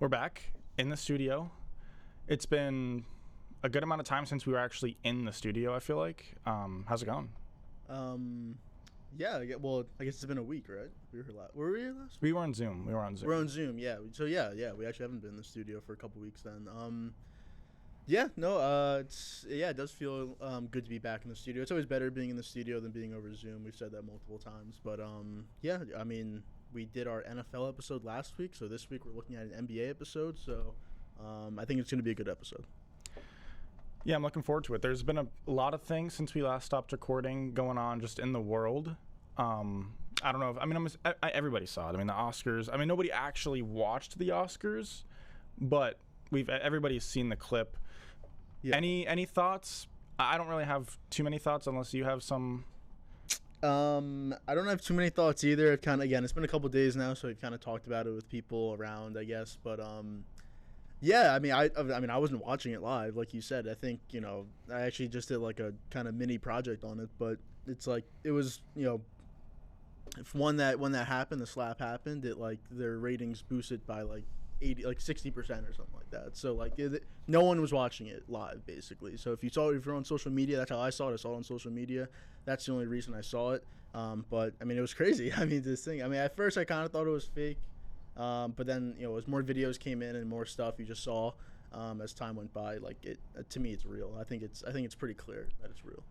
We're back in the studio. It's been a good amount of time since we were actually in the studio, I feel like. How's it going? Yeah. Well, I guess it's been a week, right? Were we here last week? We were on Zoom. We're on Zoom, yeah. So yeah. We actually haven't been in the studio for a couple weeks then. It does feel good to be back in the studio. It's always better being in the studio than being over Zoom. We've said that multiple times, but we did our NFL episode last week, so this week we're looking at an NBA episode. So I think it's going to be a good episode. Yeah, I'm looking forward to it. There's been a lot of things since we last stopped recording going on just in the world. I don't know if everybody saw it. I mean, the Oscars. I mean, nobody actually watched the Oscars, but everybody's seen the clip. Yeah. Any thoughts? I don't really have too many thoughts unless you have some. I don't have too many thoughts either. It's been a couple days now, so we've kind of talked about it with people around, I guess. But I wasn't watching it live, like you said. I think I actually just did like a kind of mini project on it, but it's like it was if when that happened, the slap happened, it like their ratings boosted by like 60% or something like that. So like no one was watching it live basically. So if you're on social media, that's how I saw it. I saw it on social media. That's the only reason I saw it. But I mean, it was crazy. I mean, at first I kind of thought it was fake. But then as more videos came in and more stuff you just saw as time went by, like to me it's real. I think it's pretty clear that it's real.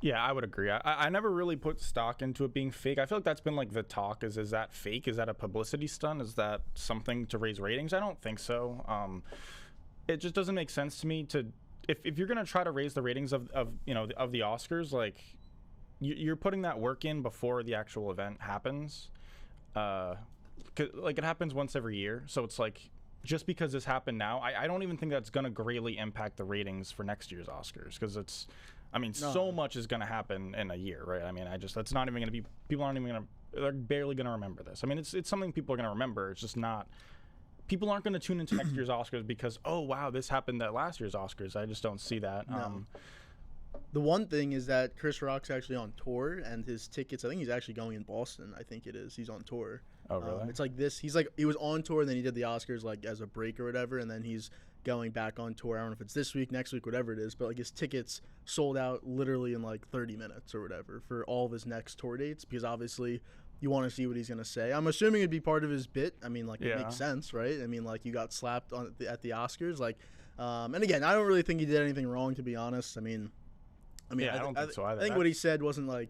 Yeah, I would agree. I never really put stock into it being fake. I feel like that's been like the talk is that fake? Is that a publicity stunt? Is that something to raise ratings? I don't think so. It just doesn't make sense to me to if you're going to try to raise the ratings of the Oscars, like you're putting that work in before the actual event happens. Like it happens once every year. So it's like just because this happened now, I don't even think that's going to greatly impact the ratings for next year's Oscars because so much is going to happen in a year, right? I mean, that's not even going to be, they're barely going to remember this. I mean, it's something people are going to remember. It's just not, people aren't going to tune into next year's Oscars because, oh, wow, this happened at last year's Oscars. I just don't see that. No. The one thing is that Chris Rock's actually on tour, and his tickets, I think he's actually going in Boston. I think it is. He's on tour. Oh, really? It's like this. He was on tour, and then he did the Oscars like as a break or whatever, and then he's going back on tour. I don't know if it's this week, next week, whatever it is, but like his tickets sold out literally in like 30 minutes or whatever for all of his next tour dates because obviously you want to see what he's going to say. I'm assuming it'd be part of his bit. I mean, like it makes sense, right? I mean, like you got slapped at the Oscars. Like, and again, I don't really think he did anything wrong, to be honest. I don't think so either. I think what he said wasn't like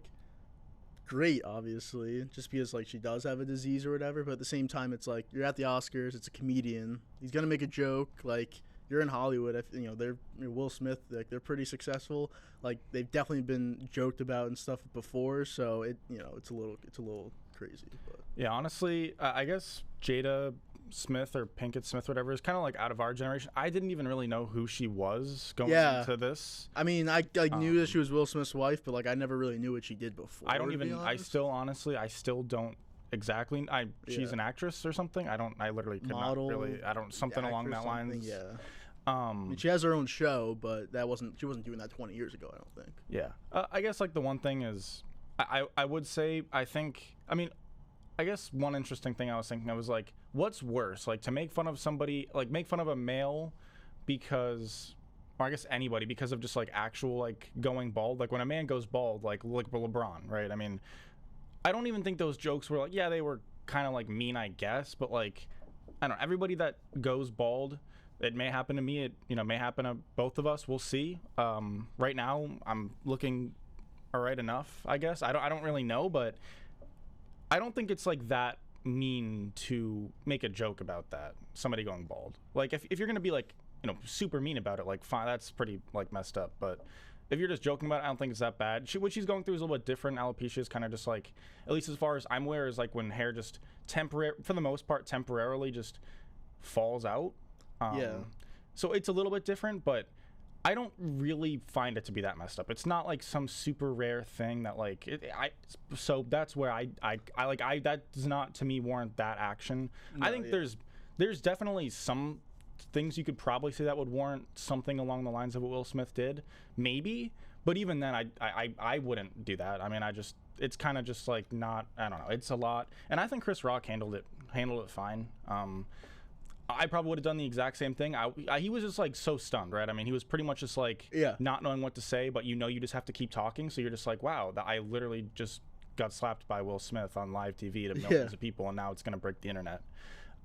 great, obviously, just because like she does have a disease or whatever. But at the same time, it's like you're at the Oscars. It's a comedian. He's gonna make a joke. Like you're in Hollywood. They're Will Smith. Like they're pretty successful. Like they've definitely been joked about and stuff before. So it's a little crazy. But. Yeah, honestly, I guess Jada Smith or Pinkett Smith, whatever, is kind of like out of our generation. I didn't even really know who she was going into this. I mean, I knew that she was Will Smith's wife, but like I never really knew what she did before. I still don't exactly. She's an actress or something. I literally could Model, not really. I don't something along that lines. Yeah. I mean, she has her own show, but she wasn't doing that 20 years ago. I don't think. Yeah. I guess like the one thing is, I would say I guess one interesting thing I was thinking, I was like, what's worse? Like to make fun of somebody, like make fun of a male because, or I guess anybody, because of just like actual like going bald. Like when a man goes bald, like LeBron, right? I mean, I don't even think those jokes were like, yeah, they were kind of like mean, I guess. But like, I don't know, everybody that goes bald, it may happen to me. It, may happen to both of us. We'll see. Right now, I'm looking all right enough, I guess. I don't really know, but I don't think it's like that mean to make a joke about that, somebody going bald. Like if you're gonna be like super mean about it, like fine, that's pretty like messed up. But if you're just joking about it, I don't think it's that bad. What she's going through is a little bit different. Alopecia is kind of just like, at least as far as I'm aware, is like when hair just for the most part temporarily just falls out. So it's a little bit different, but I don't really find it to be that messed up. It's not like some super rare thing that like so that's where I that does not to me warrant that action. No, I think there's definitely some things you could probably say that would warrant something along the lines of what Will Smith did, maybe. But even then, I wouldn't do that. I mean, it's kind of just like not. I don't know. It's a lot, and I think Chris Rock handled it fine. I probably would have done the exact same thing. He was just like so stunned, right? I mean, he was pretty much just like not knowing what to say, but you just have to keep talking. So you're just like, wow, I literally just got slapped by Will Smith on live TV to millions of people, and now it's going to break the internet.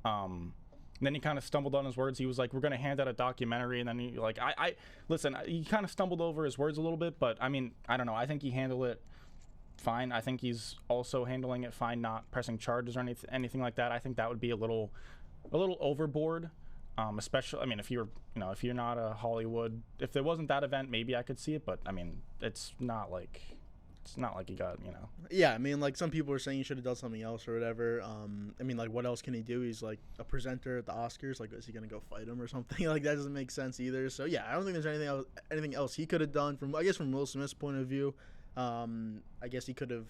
Then he kind of stumbled on his words. He was like, we're going to hand out a documentary. And then he like, listen, he kind of stumbled over his words a little bit, but I mean, I don't know. I think he handled it fine. I think he's also handling it fine, not pressing charges or anything like that. I think that would be a little overboard, especially, I mean, if you're not a Hollywood, if there wasn't that event, maybe I could see it, but I mean, it's not like he got, Yeah, I mean, like, some people are saying he should have done something else or whatever. I mean, like, what else can he do? He's like a presenter at the Oscars. Like, is he gonna go fight him or something? Like, that doesn't make sense either. So yeah, I don't think there's anything else he could have done from Will Smith's point of view. I guess he could have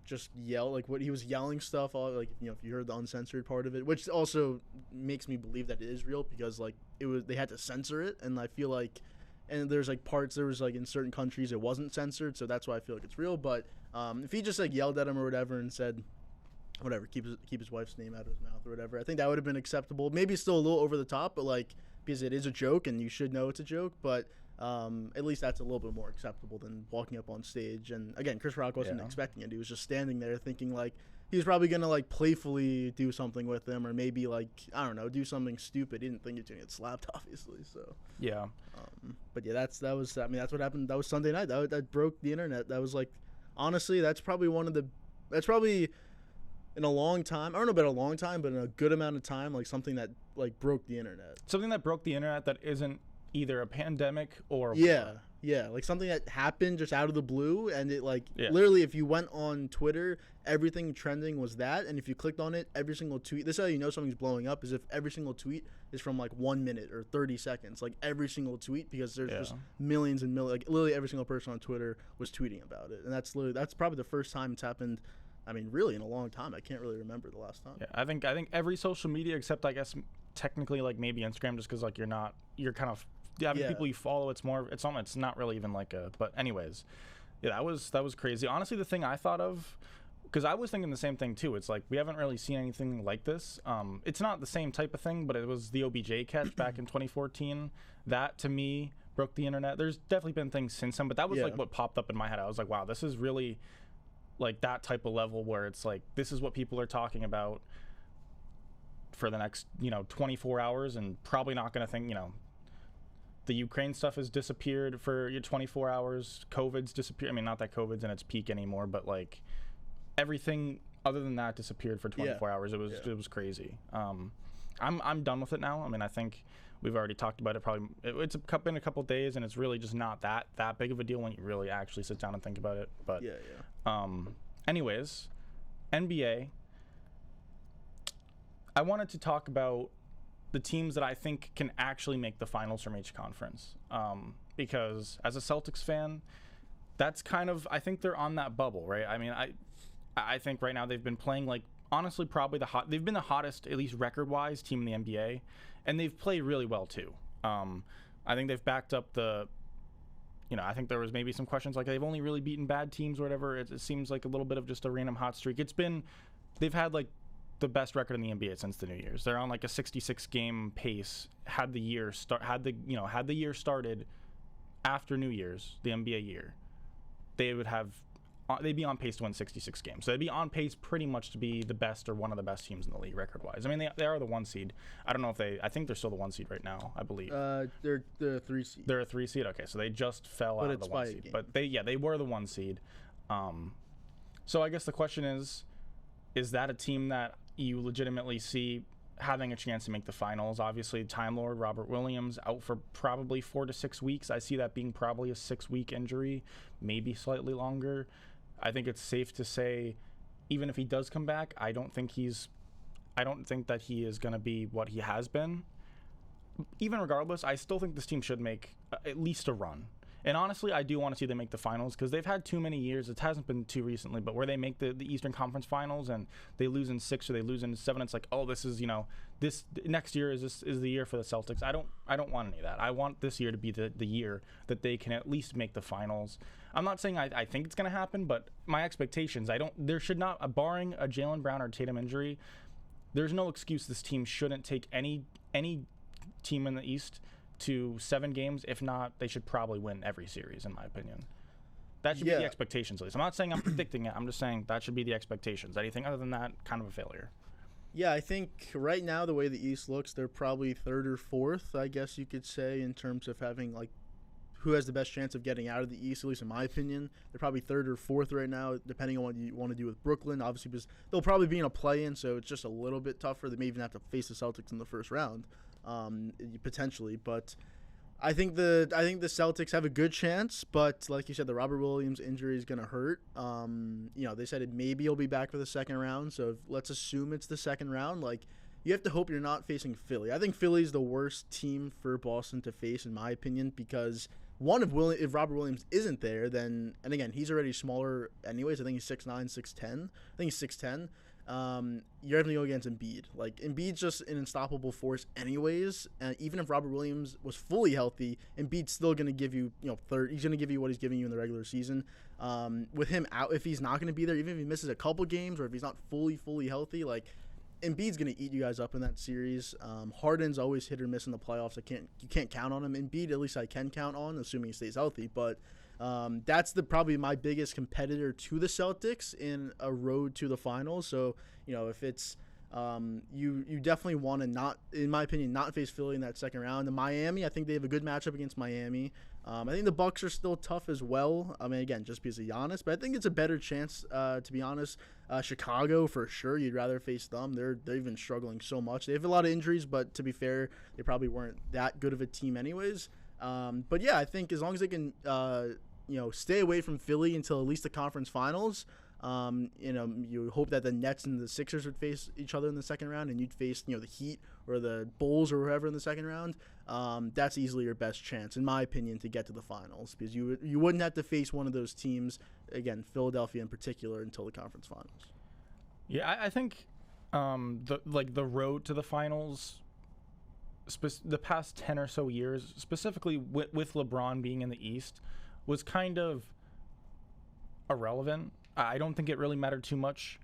just yelled, like, what he was yelling stuff, like, if you heard the uncensored part of it, which also makes me believe that it is real, because like they had to censor it, and I feel like, and there's like parts, there was like in certain countries it wasn't censored, so that's why I feel like it's real. But if he just like yelled at him or whatever and said whatever, keep his wife's name out of his mouth or whatever, I think that would have been acceptable. Maybe still a little over the top, but like, because it is a joke and you should know it's a joke, but at least that's a little bit more acceptable than walking up on stage. And again, Chris Rock wasn't expecting it. He was just standing there thinking like he was probably gonna like playfully do something with him, or maybe like, I don't know, do something stupid. He didn't think he was gonna get slapped, obviously. So yeah. But yeah, that's what happened. That was Sunday night. That broke the internet. That was like, honestly, that's probably in a long time. I don't know about a long time, but in a good amount of time, like something that like broke the internet. Something that broke the internet that isn't either a pandemic or like something that happened just out of the blue, and it like literally, if you went on Twitter, everything trending was that, and if you clicked on it, every single tweet, this is how you know something's blowing up, is if every single tweet is from like 1 minute or 30 seconds, like every single tweet, because there's just millions and millions, like literally every single person on Twitter was tweeting about it, and that's probably the first time it's happened. I mean, really, in a long time. I can't really remember the last time. Yeah, I think every social media, except I guess technically like maybe Instagram, just because like you're kind of having people you follow. It's not really even like a. But anyways, yeah, that was crazy. Honestly, the thing I thought of, because I was thinking the same thing too. It's like we haven't really seen anything like this. It's not the same type of thing, but it was the OBJ catch back in 2014. That to me broke the internet. There's definitely been things since then, but that was like what popped up in my head. I was like, wow, this is really like that type of level where it's like, this is what people are talking about for the next 24 hours, and probably not going to think the Ukraine stuff has disappeared for 24 hours. COVID's disappeared. I mean, not that COVID's in its peak anymore, but like everything other than that disappeared for 24 hours. It was crazy. I'm done with it now. I mean, I think we've already talked about it. Probably it's been a couple of days, and it's really just not that big of a deal when you really actually sit down and think about it. But anyways, NBA. I wanted to talk about the teams that I think can actually make the finals from each conference, because as a Celtics fan, that's kind of, I think they're on that bubble, right? I mean, I think right now they've been playing like, honestly, probably they've been the hottest, at least record-wise, team in the NBA, and they've played really well too. I think they've backed up I think there was maybe some questions like they've only really beaten bad teams or whatever. It seems like a little bit of just a random hot streak. They've had like the best record in the NBA since the New Year's. They're on like a 66 game pace. Had the year started after New Year's, the NBA year, they'd be on pace to win 66 games. So they'd be on pace pretty much to be the best or one of the best teams in the league record-wise. I mean, they are the 1 seed. I don't know if I think they're still the 1 seed right now, I believe. They're a 3 seed. They're a 3 seed? Okay, so they just fell out of the 1 seed. But they were the 1 seed. So I guess the question is that a team that you legitimately see having a chance to make the finals? Obviously, Time Lord Robert Williams out for probably 4 to 6 weeks. I see that being probably a 6-week injury, maybe slightly longer. I think it's safe to say, even if he does come back, I don't think that he is going to be what he has been. Even regardless, I still think this team should make at least a run. And honestly, I do want to see them make the finals, because they've had too many years. It hasn't been too recently, but where they make the Eastern Conference Finals and they lose in 6 or they lose in 7. It's like, oh, this is this next year is the year for the Celtics. I don't want any of that. I want this year to be the year that they can at least make the finals. I'm not saying I think it's going to happen, but my expectations, there should not, barring a Jaylen Brown or Tatum injury, there's no excuse this team shouldn't take any team in the East to 7 games. If not, they should probably win every series, in my opinion. That should be the expectations, at least. I'm not saying I'm predicting it. I'm just saying that should be the expectations. Anything other than that, kind of a failure. Yeah, I think right now the way the East looks, they're probably 3rd or 4th, I guess you could say, in terms of having like who has the best chance of getting out of the East, at least in my opinion. They're probably 3rd or 4th right now, depending on what you want to do with Brooklyn. Obviously, because they'll probably be in a play-in, so it's just a little bit tougher. They may even have to face the Celtics in the first round, potentially. But I think the Celtics have a good chance, but like you said, the Robert Williams injury is going to hurt. They said maybe he'll be back for the second round, so let's assume it's the second round. Like, you have to hope you're not facing Philly. I think Philly's the worst team for Boston to face, in my opinion, because if Robert Williams isn't there, then, and again, he's already smaller anyways. I think he's 6'9", 6'10". I think he's 6'10". You're having to go against Embiid. Like, Embiid's just an unstoppable force anyways. And even if Robert Williams was fully healthy, Embiid's still going to give you, he's going to give you what he's giving you in the regular season. With him out, if he's not going to be there, even if he misses a couple games or if he's not fully healthy, like, Embiid's going to eat you guys up in that series. Harden's always hit or miss in the playoffs. You can't count on him. Embiid, at least I can count on, assuming he stays healthy. But that's probably my biggest competitor to the Celtics in a road to the finals. So, if it's you definitely want to not, in my opinion, not face Philly in that second round. And Miami, I think they have a good matchup against Miami. I think the Bucks are still tough as well. I mean, again, just because of Giannis, but I think it's a better chance, to be honest. Chicago, for sure, you'd rather face them. They've been struggling so much. They have a lot of injuries, but to be fair, they probably weren't that good of a team anyways. But yeah, I think as long as they can, stay away from Philly until at least the conference finals. You hope that the Nets and the Sixers would face each other in the second round, and you'd face, the Heat or the Bulls or whoever in the second round. That's easily your best chance, in my opinion, to get to the finals, because you wouldn't have to face one of those teams, again, Philadelphia in particular, until the conference finals. Yeah, I think the road to the finals, the past 10 or so years, specifically with LeBron being in the East, was kind of irrelevant. I don't think it really mattered too much.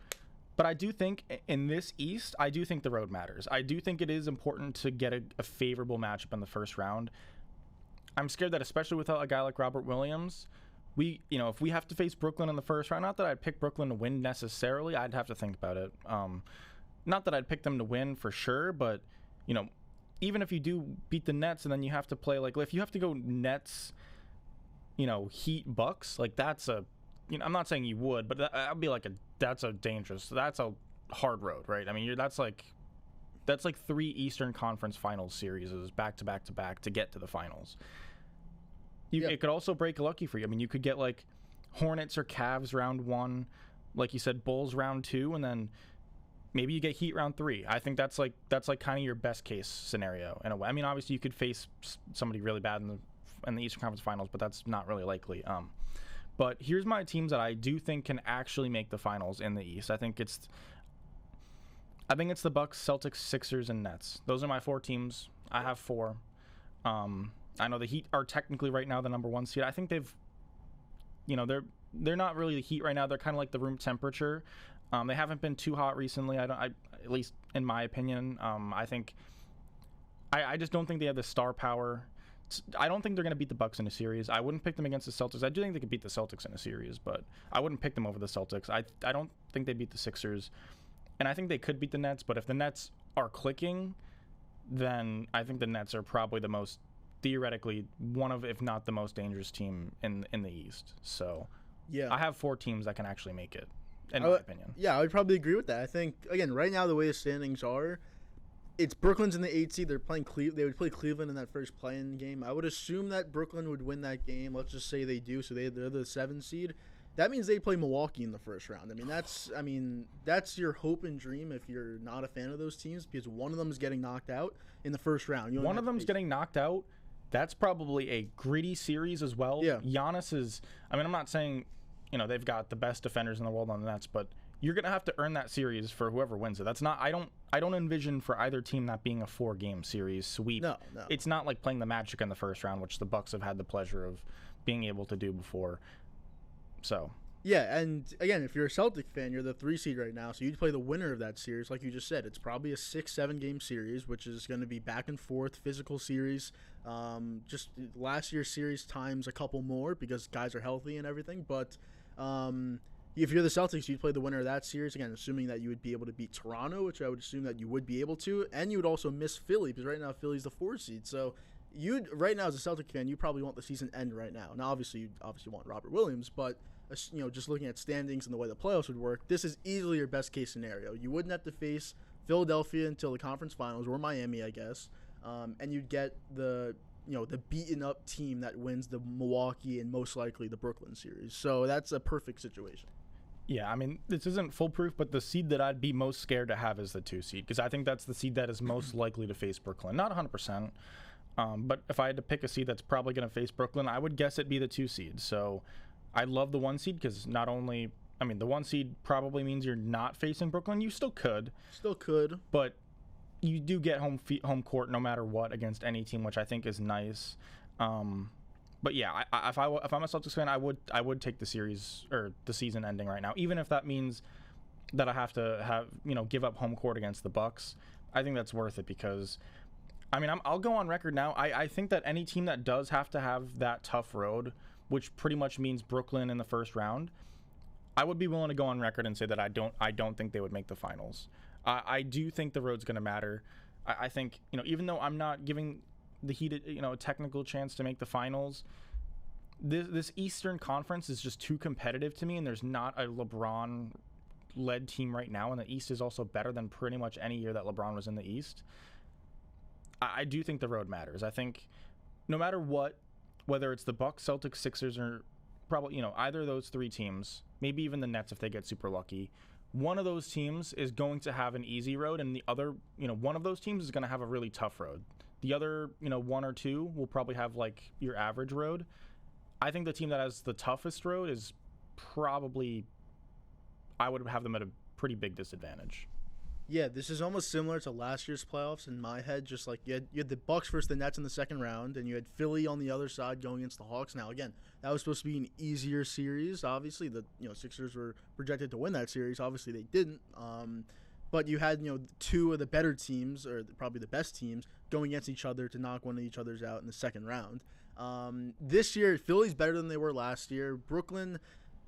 But I do think in this East, I do think the road matters. I do think it is important to get a favorable matchup in the first round. I'm scared that, especially without a guy like Robert Williams, if we have to face Brooklyn in the first round, not that I'd pick Brooklyn to win necessarily, I'd have to think about it. Not that I'd pick them to win for sure, but, even if you do beat the Nets and then you have to play, like, if you have to go Nets, Heat, Bucks, like, that's a, I'm not saying you would, but that'd be like that's a hard road, right? I mean, that's like 3 Eastern Conference Finals series back to back to back to get to the finals. It could also break lucky for you. I mean, you could get like Hornets or Cavs round 1, like you said, Bulls round 2, and then maybe you get Heat round 3. I think that's like kind of your best case scenario in a way. I mean, obviously you could face somebody really bad in the Eastern Conference Finals, but that's not really likely. But here's my teams that I do think can actually make the finals in the East. I think it's the Bucks, Celtics, Sixers, and Nets. Those are my 4 teams. I have 4. I know the Heat are technically right now the number 1 seed. I think they've, they're not really the Heat right now. They're kind of like the room temperature. They haven't been too hot recently. At least in my opinion. I just don't think they have the star power. I don't think they're going to beat the Bucks in a series. I wouldn't pick them against the Celtics. I do think they could beat the Celtics in a series, but I wouldn't pick them over the Celtics. I don't think they beat the Sixers, and I think they could beat the Nets, but if the Nets are clicking, then I think the Nets are probably the most, theoretically, one of, if not the most dangerous team in the East. So yeah, I have 4 teams that can actually make it, in my opinion. Yeah, I would probably agree with that. I think, again, right now the way the standings are, it's Brooklyn's in the 8th seed. They're playing They would play Cleveland in that first play-in game. I would assume that Brooklyn would win that game. Let's just say they do. So they're the 7th seed. That means they play Milwaukee in the first round. That's your hope and dream if you're not a fan of those teams, because one of them is getting knocked out in the first round. One of them's getting knocked out. That's probably a gritty series as well. Yeah. Giannis is. I'm not saying they've got the best defenders in the world on the Nets, but you're going to have to earn that series for whoever wins it. That's not. I don't envision for either team that being a 4-game series sweep. No. It's not like playing the Magic in the first round, which the Bucks have had the pleasure of being able to do before. So, Yeah, and again, if you're a Celtic fan, you're the 3 seed right now, so you'd play the winner of that series. Like you just said, it's probably a 6-7 game series, which is going to be back and forth, physical series. Just last year's series times a couple more because guys are healthy and everything. But if you're the Celtics, you'd play the winner of that series, again, assuming that you would be able to beat Toronto, which I would assume that you would be able to, and you would also miss Philly because right now Philly's the 4 seed. So right now as a Celtic fan, you probably want the season end right now. Now, obviously, you want Robert Williams, but just looking at standings and the way the playoffs would work, this is easily your best case scenario. You wouldn't have to face Philadelphia until the conference finals, or Miami, I guess, and you'd get the beaten up team that wins the Milwaukee and most likely the Brooklyn series. So that's a perfect situation. Yeah, I mean, this isn't foolproof, but the seed that I'd be most scared to have is the 2 seed because I think that's the seed that is most likely to face Brooklyn. Not 100%, but if I had to pick a seed that's probably going to face Brooklyn, I would guess it'd be the 2 seed. So I love the 1 seed because not only, I mean, the 1 seed probably means you're not facing Brooklyn. You still could. But you do get home court no matter what against any team, which I think is nice. But yeah, if I'm a Celtics fan, I would take the series or the season ending right now, even if that means that I have to give up home court against the Bucks. I think that's worth it because, I mean, I'll go on record now. I think that any team that does have to have that tough road, which pretty much means Brooklyn in the first round, I would be willing to go on record and say that I don't think they would make the finals. I do think the road's going to matter. I think even though I'm not giving the Heat a technical chance to make the finals, this Eastern Conference is just too competitive to me, and there's not a LeBron-led team right now, and the East is also better than pretty much any year that LeBron was in the East. I do think the road matters. I think no matter what, whether it's the Bucks, Celtics, Sixers, or probably either of those 3 teams, maybe even the Nets if they get super lucky, one of those teams is going to have an easy road, and the other, one of those teams is going to have a really tough road. The other, 1 or 2 will probably have like your average road. I think the team that has the toughest road is probably, I would have them at a pretty big disadvantage. Yeah, this is almost similar to last year's playoffs in my head. Just like you had the Bucks versus the Nets in the second round, and you had Philly on the other side going against the Hawks. Now, again, that was supposed to be an easier series. Obviously, the Sixers were projected to win that series. Obviously, they didn't. But you had 2 of the better teams, or probably the best teams, going against each other to knock one of each other's out in the second round. This year, Philly's better than they were last year. Brooklyn,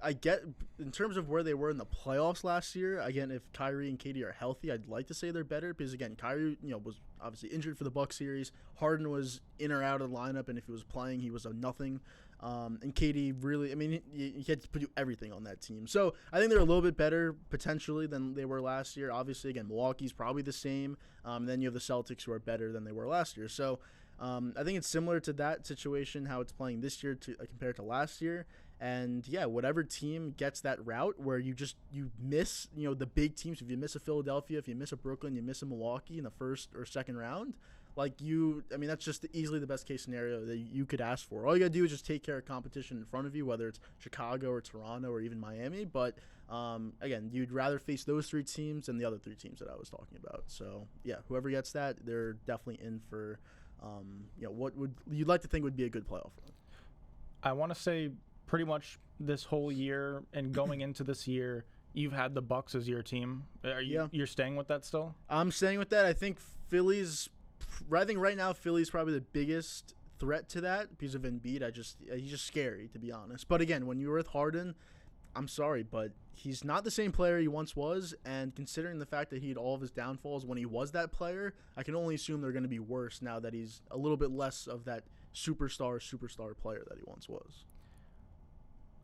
I get in terms of where they were in the playoffs last year. Again, if Kyrie and KD are healthy, I'd like to say they're better because again, Kyrie, was obviously injured for the Bucks series. Harden was in or out of the lineup, and if he was playing, he was a nothing. And KD really, I mean, he had to do everything on that team. So I think they're a little bit better potentially than they were last year. Obviously, again, Milwaukee's probably the same. Then you have the Celtics who are better than they were last year. So I think it's similar to that situation, how it's playing this year compared to last year. And yeah, whatever team gets that route where you miss, the big teams. If you miss a Philadelphia, if you miss a Brooklyn, you miss a Milwaukee in the first or second round, that's just easily the best case scenario that you could ask for. All you got to do is just take care of competition in front of you, whether it's Chicago or Toronto or even Miami. But again, you'd rather face those 3 teams than the other 3 teams that I was talking about. So yeah, whoever gets that, they're definitely in for, what would you'd like to think would be a good playoff run. I want to say pretty much this whole year and going into this year, you've had the Bucks as your team. You're staying with that still? I'm staying with that. I think right now Philly's probably the biggest threat to that because of Embiid. He's just scary, to be honest. But again, when you were with Harden, I'm sorry, but he's not the same player he once was, and considering the fact that he had all of his downfalls when he was that player, I can only assume they're going to be worse now that he's a little bit less of that superstar player that he once was.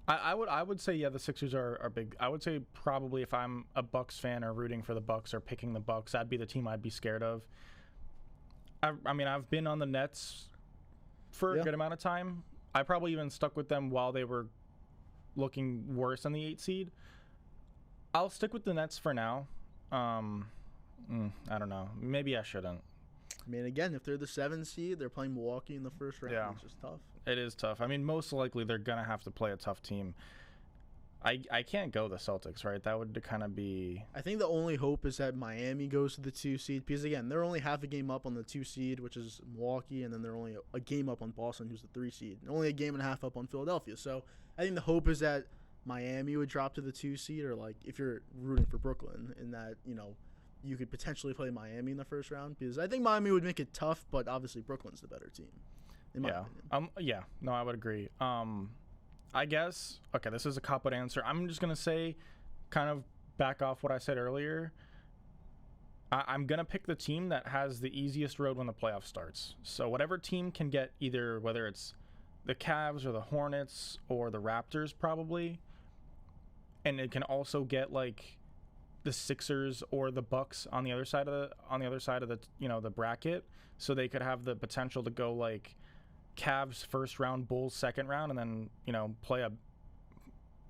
I would say, yeah, the Sixers are big. I would say probably if I'm a Bucks fan or rooting for the Bucks or picking the Bucks, that'd be the team I'd be scared of. I mean, I've been on the Nets for a good amount of time. I probably even stuck with them while they were looking worse than the 8 seed. I'll stick with the Nets for now. I don't know. Maybe I shouldn't. I mean, again, if they're the 7 seed, they're playing Milwaukee in the first round. Yeah. It's just tough. It is tough. I mean, most likely they're going to have to play a tough team. I can't go the Celtics, right? That would kind of be... I think the only hope is that Miami goes to the 2 seed because, again, they're only half a game up on the 2 seed, which is Milwaukee, and then they're only a game up on Boston, who's the 3 seed, and only a game and a half up on Philadelphia. So I think the hope is that Miami would drop to the 2 seed, or like if you're rooting for Brooklyn, in that you could potentially play Miami in the first round, because I think Miami would make it tough, but obviously Brooklyn's the better team, in my opinion. No, I would agree. I guess this is a cop-out answer. I'm just gonna say, kind of back off what I said earlier. I'm going to pick the team that has the easiest road when the playoff starts. So whatever team can get either, whether it's the Cavs or the Hornets or the Raptors probably, and it can also get like the Sixers or the Bucks on the other side of the bracket, so they could have the potential to go like Cavs first round, Bulls second round, and then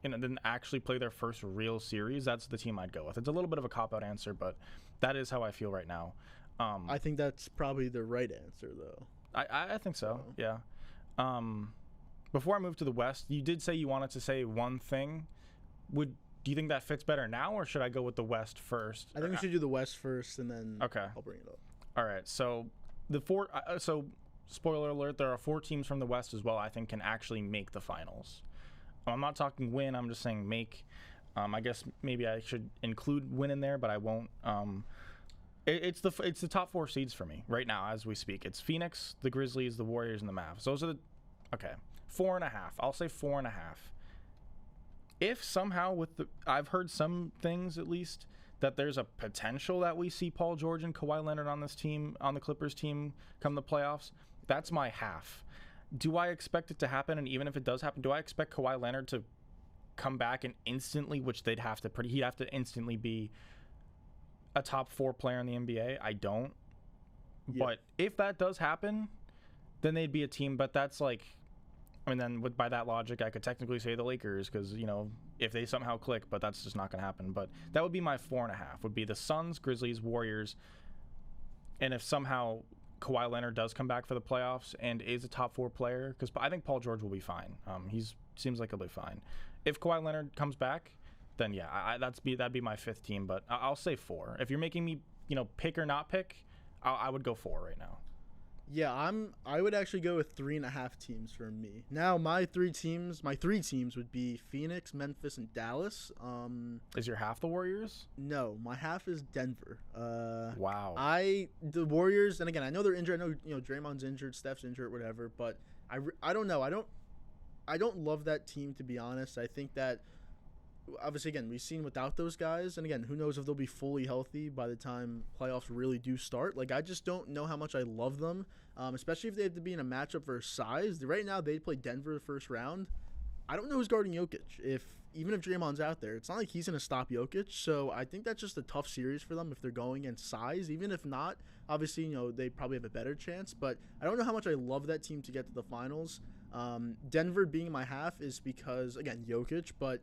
then actually play their first real series. That's the team I'd go with. It's a little bit of a cop-out answer, but that is how I feel right now. I think that's probably the right answer, though. I think so, yeah. Before I move to the West, you did say you wanted to say one thing. Do you think that fits better now, or should I go with the West first? I think we should do the West first, and then I'll bring it up. All right, so spoiler alert, there are 4 teams from the West as well I think can actually make the finals. I'm not talking win, I'm just saying make. I guess maybe I should include win in there, but I won't. It's the top 4 seeds for me right now as we speak. It's Phoenix, the Grizzlies, the Warriors, and the Mavs. Those are 4.5. I'll say 4.5. If somehow I've heard some things at least that there's a potential that we see Paul George and Kawhi Leonard on this team, on the Clippers team, come the playoffs. That's my half. Do I expect it to happen? And even if it does happen, do I expect Kawhi Leonard to come back and instantly, which he'd have to instantly be a top 4 player in the NBA? I don't. Yeah. But if that does happen, then they'd be a team. But that's like, by that logic, I could technically say the Lakers, because if they somehow click, but that's just not going to happen. But that would be my 4.5. Would be the Suns, Grizzlies, Warriors, and if somehow Kawhi Leonard does come back for the playoffs and is a top 4 player, because I think Paul George will be fine. Seems like he'll be fine. If Kawhi Leonard comes back, then that'd be my 5th team. But I'll say 4. If you're making me pick or not pick, I would go 4 right now. Yeah, I would actually go with 3.5 teams for me. Now my 3 teams would be Phoenix, Memphis, and Dallas. Is your half the Warriors? No, my half is Denver. Wow. The Warriors, and again, I know they're injured. I know Draymond's injured, Steph's injured, whatever. But I don't know. I don't love that team, to be honest. I think that obviously, again, we've seen without those guys, and again, who knows if they'll be fully healthy by the time playoffs really do start. Like, I just don't know how much I love them, especially if they have to be in a matchup versus size. Right now, they play Denver the first round. I don't know who's guarding Jokic. Even if Draymond's out there, it's not like he's going to stop Jokic. So I think that's just a tough series for them if they're going in size. Even if not, obviously, they probably have a better chance. But I don't know how much I love that team to get to the finals. Denver being my half is because, again, Jokic, but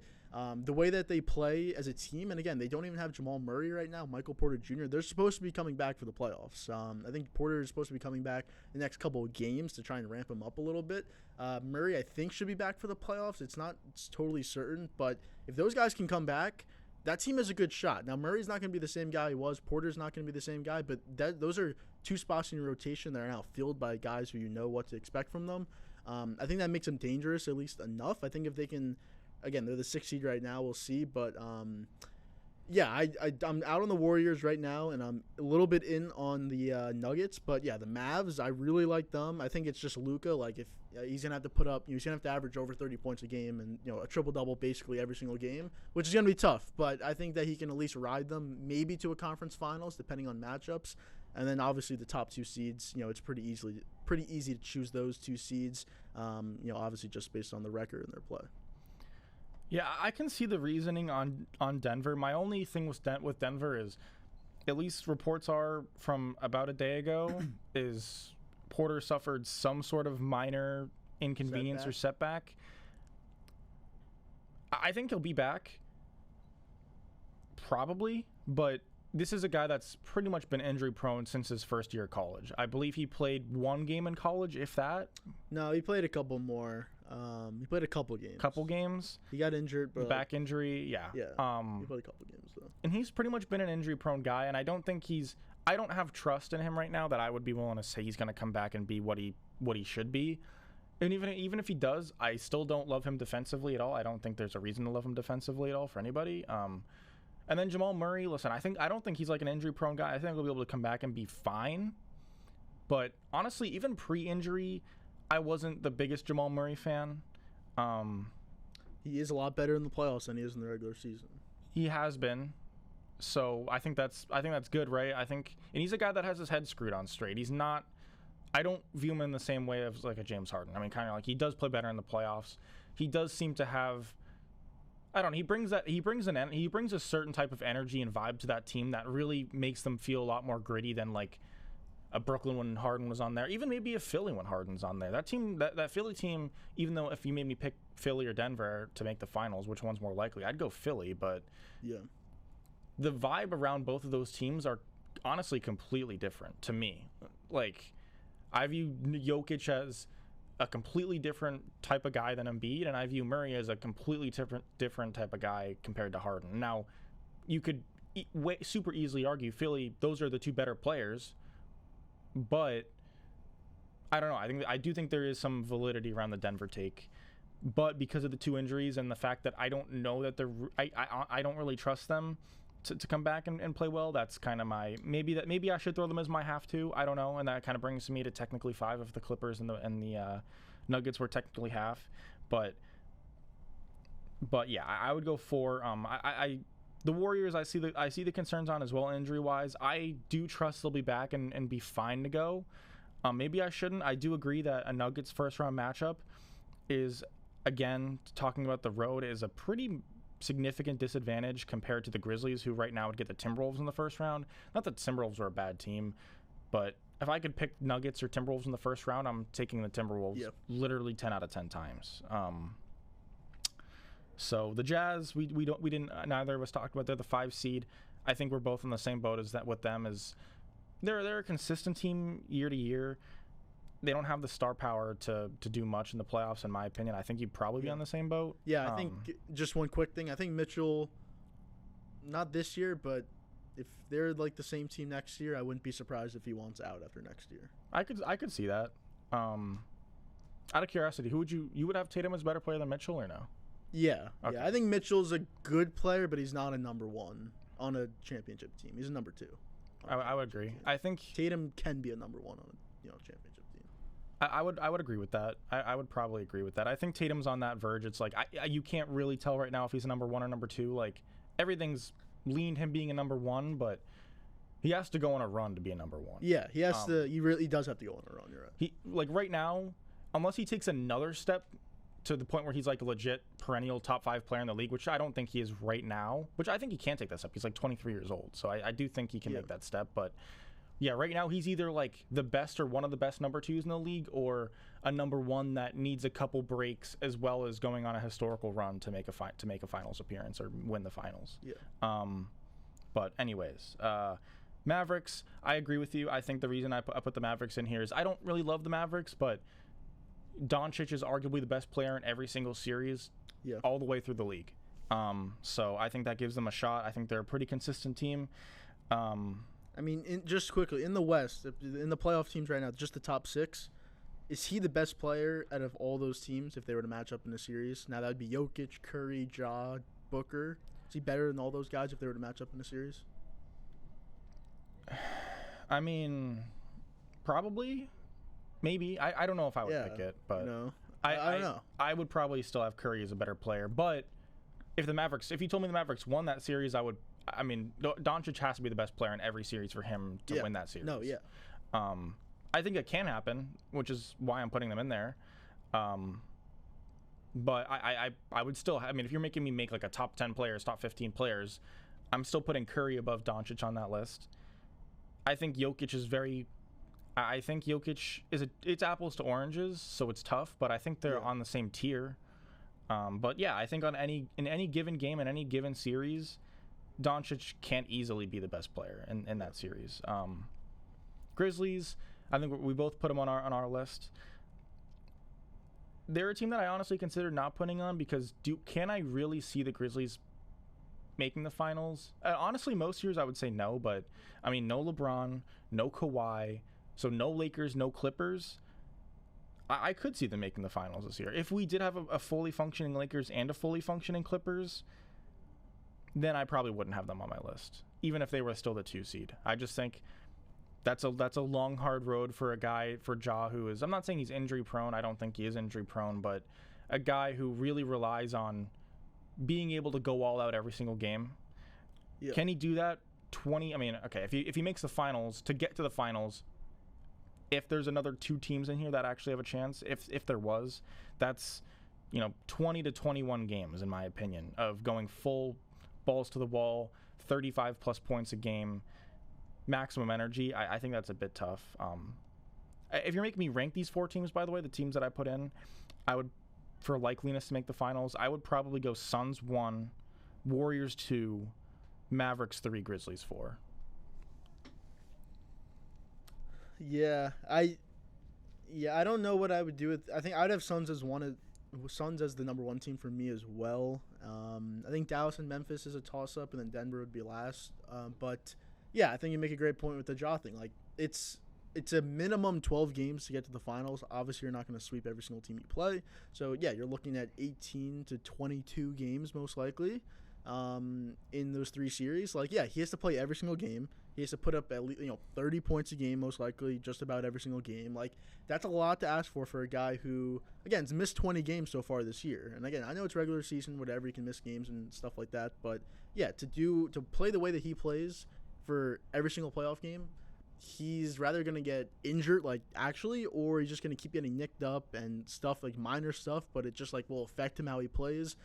the way that they play as a team, and again, they don't even have Jamal Murray right now, Michael Porter Jr., they're supposed to be coming back for the playoffs. I think Porter is supposed to be coming back the next couple of games to try and ramp him up a little bit. Murray, I think, should be back for the playoffs. It's totally certain, but if those guys can come back, that team has a good shot. Now, Murray's not going to be the same guy he was. Porter's not going to be the same guy, but those are 2 spots in your rotation that are now filled by guys who what to expect from them. I think that makes them dangerous, at least enough. I think if they can, again, they're the 6th seed right now, we'll see. But, I'm out on the Warriors right now, and I'm a little bit in on the Nuggets. But, the Mavs, I really like them. I think it's just Luka. Like, if he's going to have to put up, he's going to have to average over 30 points a game and, a triple-double basically every single game, which is going to be tough. But I think that he can at least ride them maybe to a conference finals, depending on matchups. And then obviously the top 2 seeds, it's pretty easy to choose those 2 seeds, obviously just based on the record and their play. Yeah, I can see the reasoning on Denver. My only thing with Denver is, at least reports are from about a day ago, is Porter suffered some sort of minor inconvenience or setback. I think he'll be back, probably, but this is a guy that's pretty much been injury prone since his first year of college. I believe he played 1 game in college, if that. No, he played a couple more. He played a couple games. Couple games. He got injured, but back injury, yeah. Yeah. He played a couple games though. And he's pretty much been an injury prone guy, and I don't think I don't have trust in him right now that I would be willing to say he's going to come back and be what he should be. And even if he does, I still don't love him defensively at all. I don't think there's a reason to love him defensively at all for anybody. And then Jamal Murray, listen, I don't think he's like an injury-prone guy. I think he'll be able to come back and be fine. But honestly, even pre-injury, I wasn't the biggest Jamal Murray fan. He is a lot better in the playoffs than he is in the regular season. He has been. So I think that's good, right? And he's a guy that has his head screwed on straight. He's not. I don't view him in the same way as like a James Harden. I mean, kind of like he does play better in the playoffs. He does seem to have. I don't know. He brings a certain type of energy and vibe to that team that really makes them feel a lot more gritty than like a Brooklyn when Harden was on there, even maybe a Philly when Harden's on there. That team, that Philly team, even though if you made me pick Philly or Denver to make the finals, which one's more likely? I'd go Philly, but yeah, the vibe around both of those teams are honestly completely different to me. Like, I view Jokic as a completely different type of guy than Embiid, and I view Murray as a completely different type of guy compared to Harden. Now, you could super easily argue Philly; those are the two better players. But I don't know. I do think there is some validity around the Denver take, but because of the two injuries and the fact that I don't know that I don't really trust them to come back and play well. That's kind of my maybe I should throw them as my have to. I don't know, and that kind of brings me to technically 5 if the Clippers and the Nuggets were technically half, but yeah, I would go 4. The Warriors, I see the concerns on as well, injury wise. I do trust they'll be back and be fine to go. Maybe I shouldn't. I do agree that a Nuggets first round matchup is, again, talking about the road, is a pretty significant disadvantage compared to the Grizzlies, who right now would get the Timberwolves in the first round. Not that Timberwolves are a bad team, but if I could pick Nuggets or Timberwolves in the first round, I'm taking the Timberwolves literally 10 out of 10 times. So the Jazz, we didn't neither of us talked about. They're the 5 seed. I think we're both in the same boat as that with them. As they're a consistent team year to year. They don't have the star power to do much in the playoffs, in my opinion. I think you'd probably be on the same boat. Yeah, I think just one quick thing. I think Mitchell, not this year, but if they're like the same team next year, I wouldn't be surprised if he wants out after next year. I could see that. Out of curiosity, who would have Tatum as a better player than Mitchell or no? Yeah, okay. Yeah. I think Mitchell's a good player, but he's not a number 1 on a championship team. He's a number 2. I would agree. I think Tatum can be a number 1 on a championship team. I would agree with that. I would probably agree with that. I think Tatum's on that verge. It's like you can't really tell right now if he's a number 1 or number 2. Like, everything's leaned him being a number 1, but he has to go on a run to be a number 1. Yeah, he has to. He really does have to go on a run. You're right. He, like, right now, unless he takes another step to the point where he's like a legit perennial top 5 player in the league, which I don't think he is right now, which I think he can take that step. He's like 23 years old, so I do think he can make that step. But yeah, right now he's either like the best or one of the best number 2s in the league, or a number 1 that needs a couple breaks as well as going on a historical run to make a finals appearance or win the finals. Yeah. But anyways, Mavericks, I agree with you. I think the reason I put the Mavericks in here is I don't really love the Mavericks, but Doncic is arguably the best player in every single series, all the way through the league. So I think that gives them a shot. I think they're a pretty consistent team. I mean, just quickly, in the West, in the playoff teams right now, just the top 6, is he the best player out of all those teams if they were to match up in a series? Now, that would be Jokic, Curry, Ja, Booker. Is he better than all those guys if they were to match up in a series? I mean, probably. Maybe. I don't know if I would pick it, but I don't know. I would probably still have Curry as a better player, but if you told me the Mavericks won that series, I mean, Doncic has to be the best player in every series for him to win that series. No, yeah. I think it can happen, which is why I'm putting them in there. But I would still, I mean, if you're making me make like a top 10 players, top 15 players, I'm still putting Curry above Doncic on that list. I think Jokic it's apples to oranges, so it's tough, but I think they're on the same tier. But yeah, I think in any given game, in any given series, Doncic can't easily be the best player in that series. Grizzlies, I think we both put them on our list. They're a team that I honestly consider not putting on because can I really see the Grizzlies making the finals? Honestly, most years I would say no, but I mean, no LeBron, no Kawhi, so no Lakers, no Clippers. I could see them making the finals this year. If we did have a fully functioning Lakers and a fully functioning Clippers, then I probably wouldn't have them on my list, even if they were still the 2 seed. I just think that's a long, hard road for a guy, for Ja, who is, I'm not saying he's injury prone. I don't think he is injury prone, but a guy who really relies on being able to go all out every single game. Yeah. Can he do that? If he makes the finals, to get to the finals, if there's another 2 teams in here that actually have a chance, if there was, that's 20 to 21 games in my opinion of going full balls to the wall, 35 plus points a game, maximum energy. I think that's a bit tough. If you're making me rank these 4 teams, by the way, the teams that I put in, I would, for likeliness to make the finals, I would probably go Suns 1, Warriors 2, Mavericks 3, Grizzlies 4. Yeah, I don't know what I would do with. I think I'd have Suns as the number 1 team for me as well. I think Dallas and Memphis is a toss-up, and then Denver would be last. But yeah, I think you make a great point with the Ja thing. Like it's a minimum 12 games to get to the finals. Obviously, you're not going to sweep every single team you play. So yeah, you're looking at 18 to 22 games most likely in those 3 series. Like yeah, he has to play every single game. He has to put up at least 30 points a game, most likely, just about every single game. Like that's a lot to ask for a guy who, again, has missed 20 games so far this year. And again, I know it's regular season, whatever, he can miss games and stuff like that. But yeah, to play the way that he plays for every single playoff game, he's rather going to get injured, like actually, or he's just going to keep getting nicked up and stuff, like minor stuff, but it just like will affect him how he plays.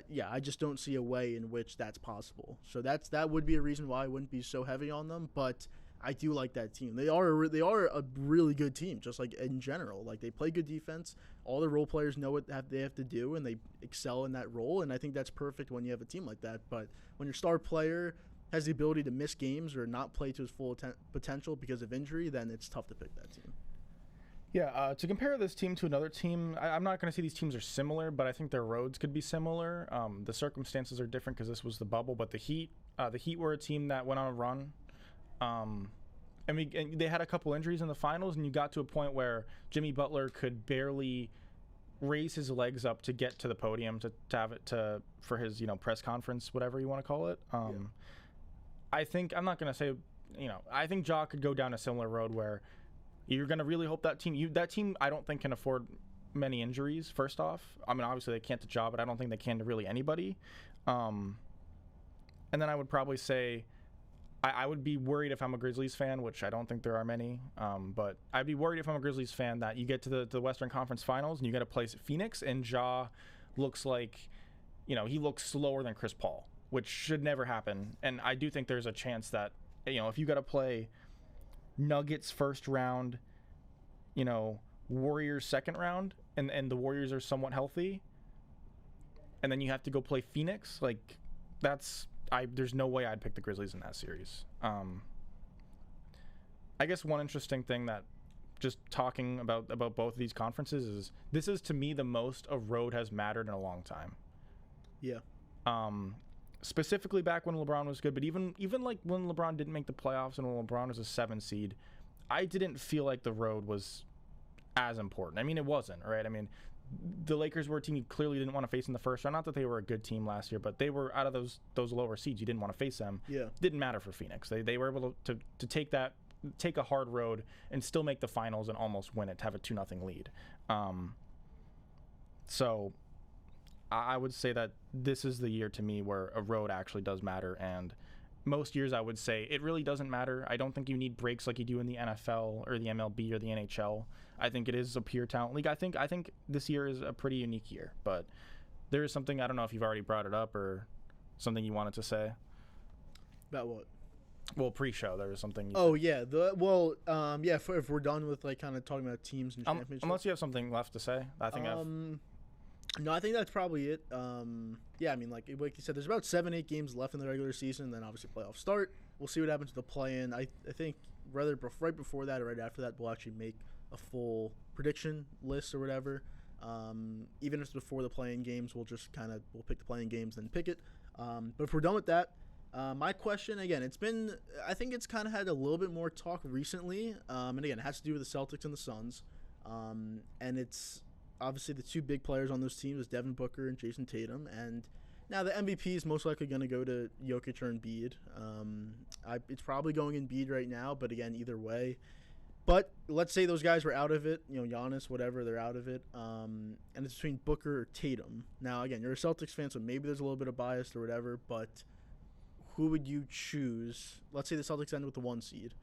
Yeah, I just don't see a way in which that's possible. So that would be a reason why I wouldn't be so heavy on them. But I do like that team. They are a really good team, just like in general. Like they play good defense. All the role players know what they have to do, and they excel in that role. And I think that's perfect when you have a team like that. But when your star player has the ability to miss games or not play to his full potential because of injury, then it's tough to pick that team. Yeah, to compare this team to another team, I'm not going to say these teams are similar, but I think their roads could be similar. The circumstances are different because this was the bubble, but the Heat were a team that went on a run. And they had a couple injuries in the finals, and you got to a point where Jimmy Butler could barely raise his legs up to get to the podium to have it for his press conference, whatever you want to call it. I think I'm not going to say, I think Ja could go down a similar road where you're going to really hope that team I don't think can afford many injuries. First off, I mean obviously they can't to Ja, but I don't think they can to really anybody. And then I would probably say I would be worried if I'm a Grizzlies fan, which I don't think there are many. But I'd be worried if I'm a Grizzlies fan that you get to the Western Conference Finals and you got to play Phoenix, and Ja looks like, he looks slower than Chris Paul, which should never happen. And I do think there's a chance that, if you got to play Nuggets first round, Warriors second round, and the Warriors are somewhat healthy, and then you have to go play Phoenix, like there's no way I'd pick the Grizzlies in that series. I guess one interesting thing that just talking about both of these conferences is this is to me the most a road has mattered in a long time. Yeah. Specifically back when LeBron was good, but even like when LeBron didn't make the playoffs and when LeBron was a 7 seed, I didn't feel like the road was as important. I mean, it wasn't, right? I mean, the Lakers were a team you clearly didn't want to face in the first round. Not that they were a good team last year, but they were out of those lower seeds. You didn't want to face them. Yeah. Didn't matter for Phoenix. They were able to take a hard road and still make the finals and almost win it, to have a 2-0 lead. So I would say that this is the year to me where a road actually does matter, and most years I would say it really doesn't matter. I don't think you need breaks like you do in the NFL or the MLB or the NHL. I think it is a pure talent league. I think this year is a pretty unique year, but there is something, I don't know if you've already brought it up or something you wanted to say. About what? Well, pre-show there was something. Yeah. If we're done with like kind of talking about teams and championships. Unless you have something left to say, I think No, I think that's probably it. Yeah, I mean, like you said, there's about 7-8 games left in the regular season, then obviously playoffs start. We'll see what happens to the play-in. I think right before that or right after that, we'll actually make a full prediction list or whatever. Even if it's before the play-in games, we'll pick the play-in games, then pick it. But if we're done with that, my question, again, I think it's kind of had a little bit more talk recently. And again, it has to do with the Celtics and the Suns. And it's obviously the two big players on those teams is Devin Booker and Jason Tatum. And now the MVP is most likely going to go to Jokic or Embiid. It's probably going Embiid right now, but again, either way. But let's say those guys were out of it, Giannis, whatever, they're out of it. And it's between Booker or Tatum. Now, again, you're a Celtics fan, so maybe there's a little bit of bias or whatever, but who would you choose? Let's say the Celtics end with the 1 seed.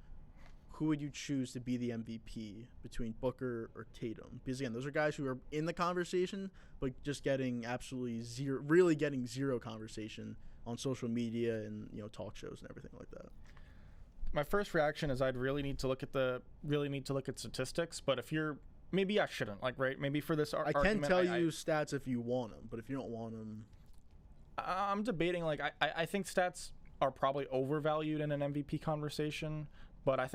Who would you choose to be the MVP between Booker or Tatum? Because, again, those are guys who are in the conversation, but just getting absolutely zero conversation on social media and, talk shows and everything like that. My first reaction is I'd really need to look at statistics, but maybe I shouldn't, right? Maybe for this argument, I can tell you stats if you want them, but if you don't want them, I'm debating. I think stats are probably overvalued in an MVP conversation, but I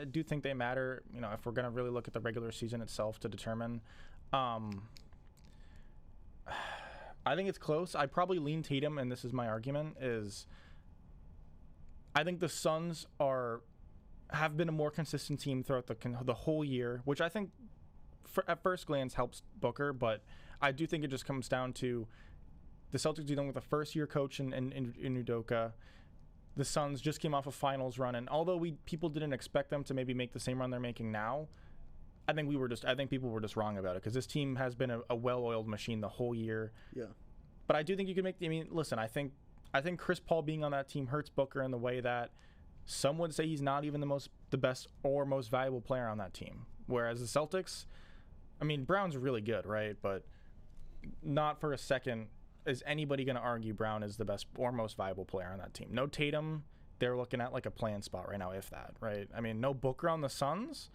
do think they matter. If we're gonna really look at the regular season itself to determine. I think it's close. I'd probably lean Tatum, and this is my argument: is I think the Suns have been a more consistent team throughout the whole year, which I think at first glance helps Booker, but I do think it just comes down to the Celtics dealing with a first-year coach in Udoka. The Suns just came off a finals run, and although people didn't expect them to maybe make the same run they're making now, I think people were just wrong about it because this team has been a well-oiled machine the whole year. Yeah. But I do think you can listen, I think Chris Paul being on that team hurts Booker in the way that some would say he's not even the best or most valuable player on that team. Whereas the Celtics, Brown's really good, right? But not for a second is anybody going to argue Brown is the best or most valuable player on that team. No Tatum, they're looking at like a play-in spot right now, if that, right? No Booker on the Suns,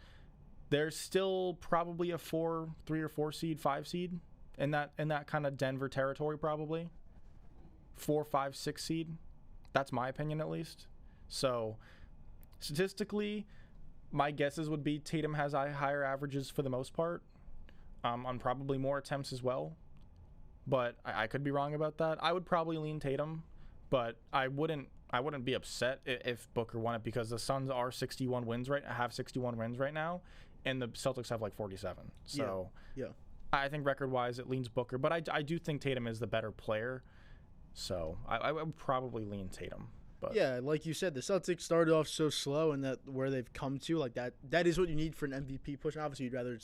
they're still probably a 3 or 4 seed, 5 seed in that kind of Denver territory, probably 4, 5, 6 seed. That's my opinion, at least. So statistically, my guesses would be Tatum has higher averages for the most part, on probably more attempts as well. But I could be wrong about that. I would probably lean Tatum, but I wouldn't be upset if Booker won it because the Suns have 61 wins right now, and the Celtics have 47. So yeah. I think record-wise it leans Booker, but I do think Tatum is the better player. So I would probably lean Tatum. But yeah, like you said, the Celtics started off so slow, and that where they've come to that is what you need for an MVP push. Obviously, you'd rather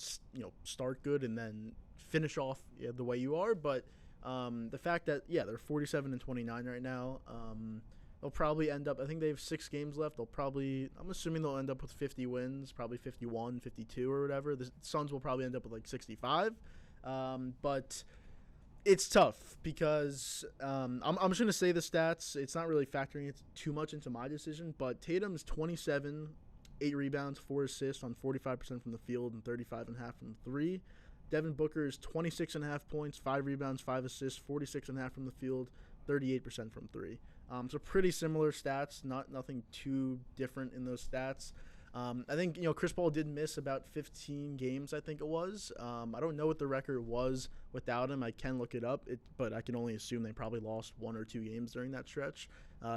start good and then finish off the way you are, but the fact that they're 47-29 right now, they'll probably end up. I think they have 6 games left. I'm assuming they'll end up with 50 wins, probably 51, 52 or whatever. The Suns will probably end up with 65, but it's tough because I'm just gonna say the stats. It's not really factoring it too much into my decision, but Tatum's 27, 8 rebounds, 4 assists on 45% from the field and 35.5 from 3. Devin Booker is 26.5 points, 5 rebounds, 5 assists, 46.5 from the field, 38% from 3. So pretty similar stats, nothing too different in those stats. I think Chris Paul did miss about 15 games, I think it was. I don't know what the record was without him. I can look it up, but I can only assume they probably lost 1 or 2 games during that stretch,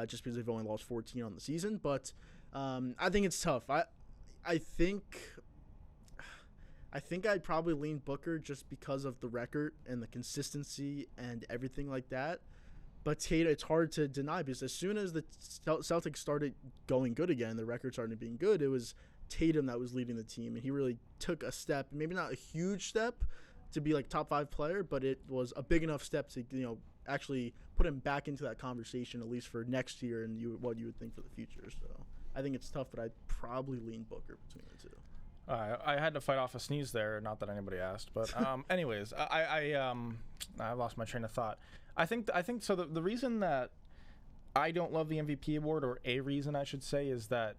just because they've only lost 14 on the season. But I think it's tough. I think I'd probably lean Booker just because of the record and the consistency and everything like that. But Tatum, it's hard to deny because as soon as the Celtics started going good again, the record started being good, it was Tatum that was leading the team. And he really took a step, maybe not a huge step to be top 5 player, but it was a big enough step to, actually put him back into that conversation, at least for next year and what you would think for the future. So I think it's tough, but I'd probably lean Booker between the two. I had to fight off a sneeze there. Not that anybody asked, but anyways, I lost my train of thought. I think so. The reason that I don't love the MVP award, or a reason I should say, is that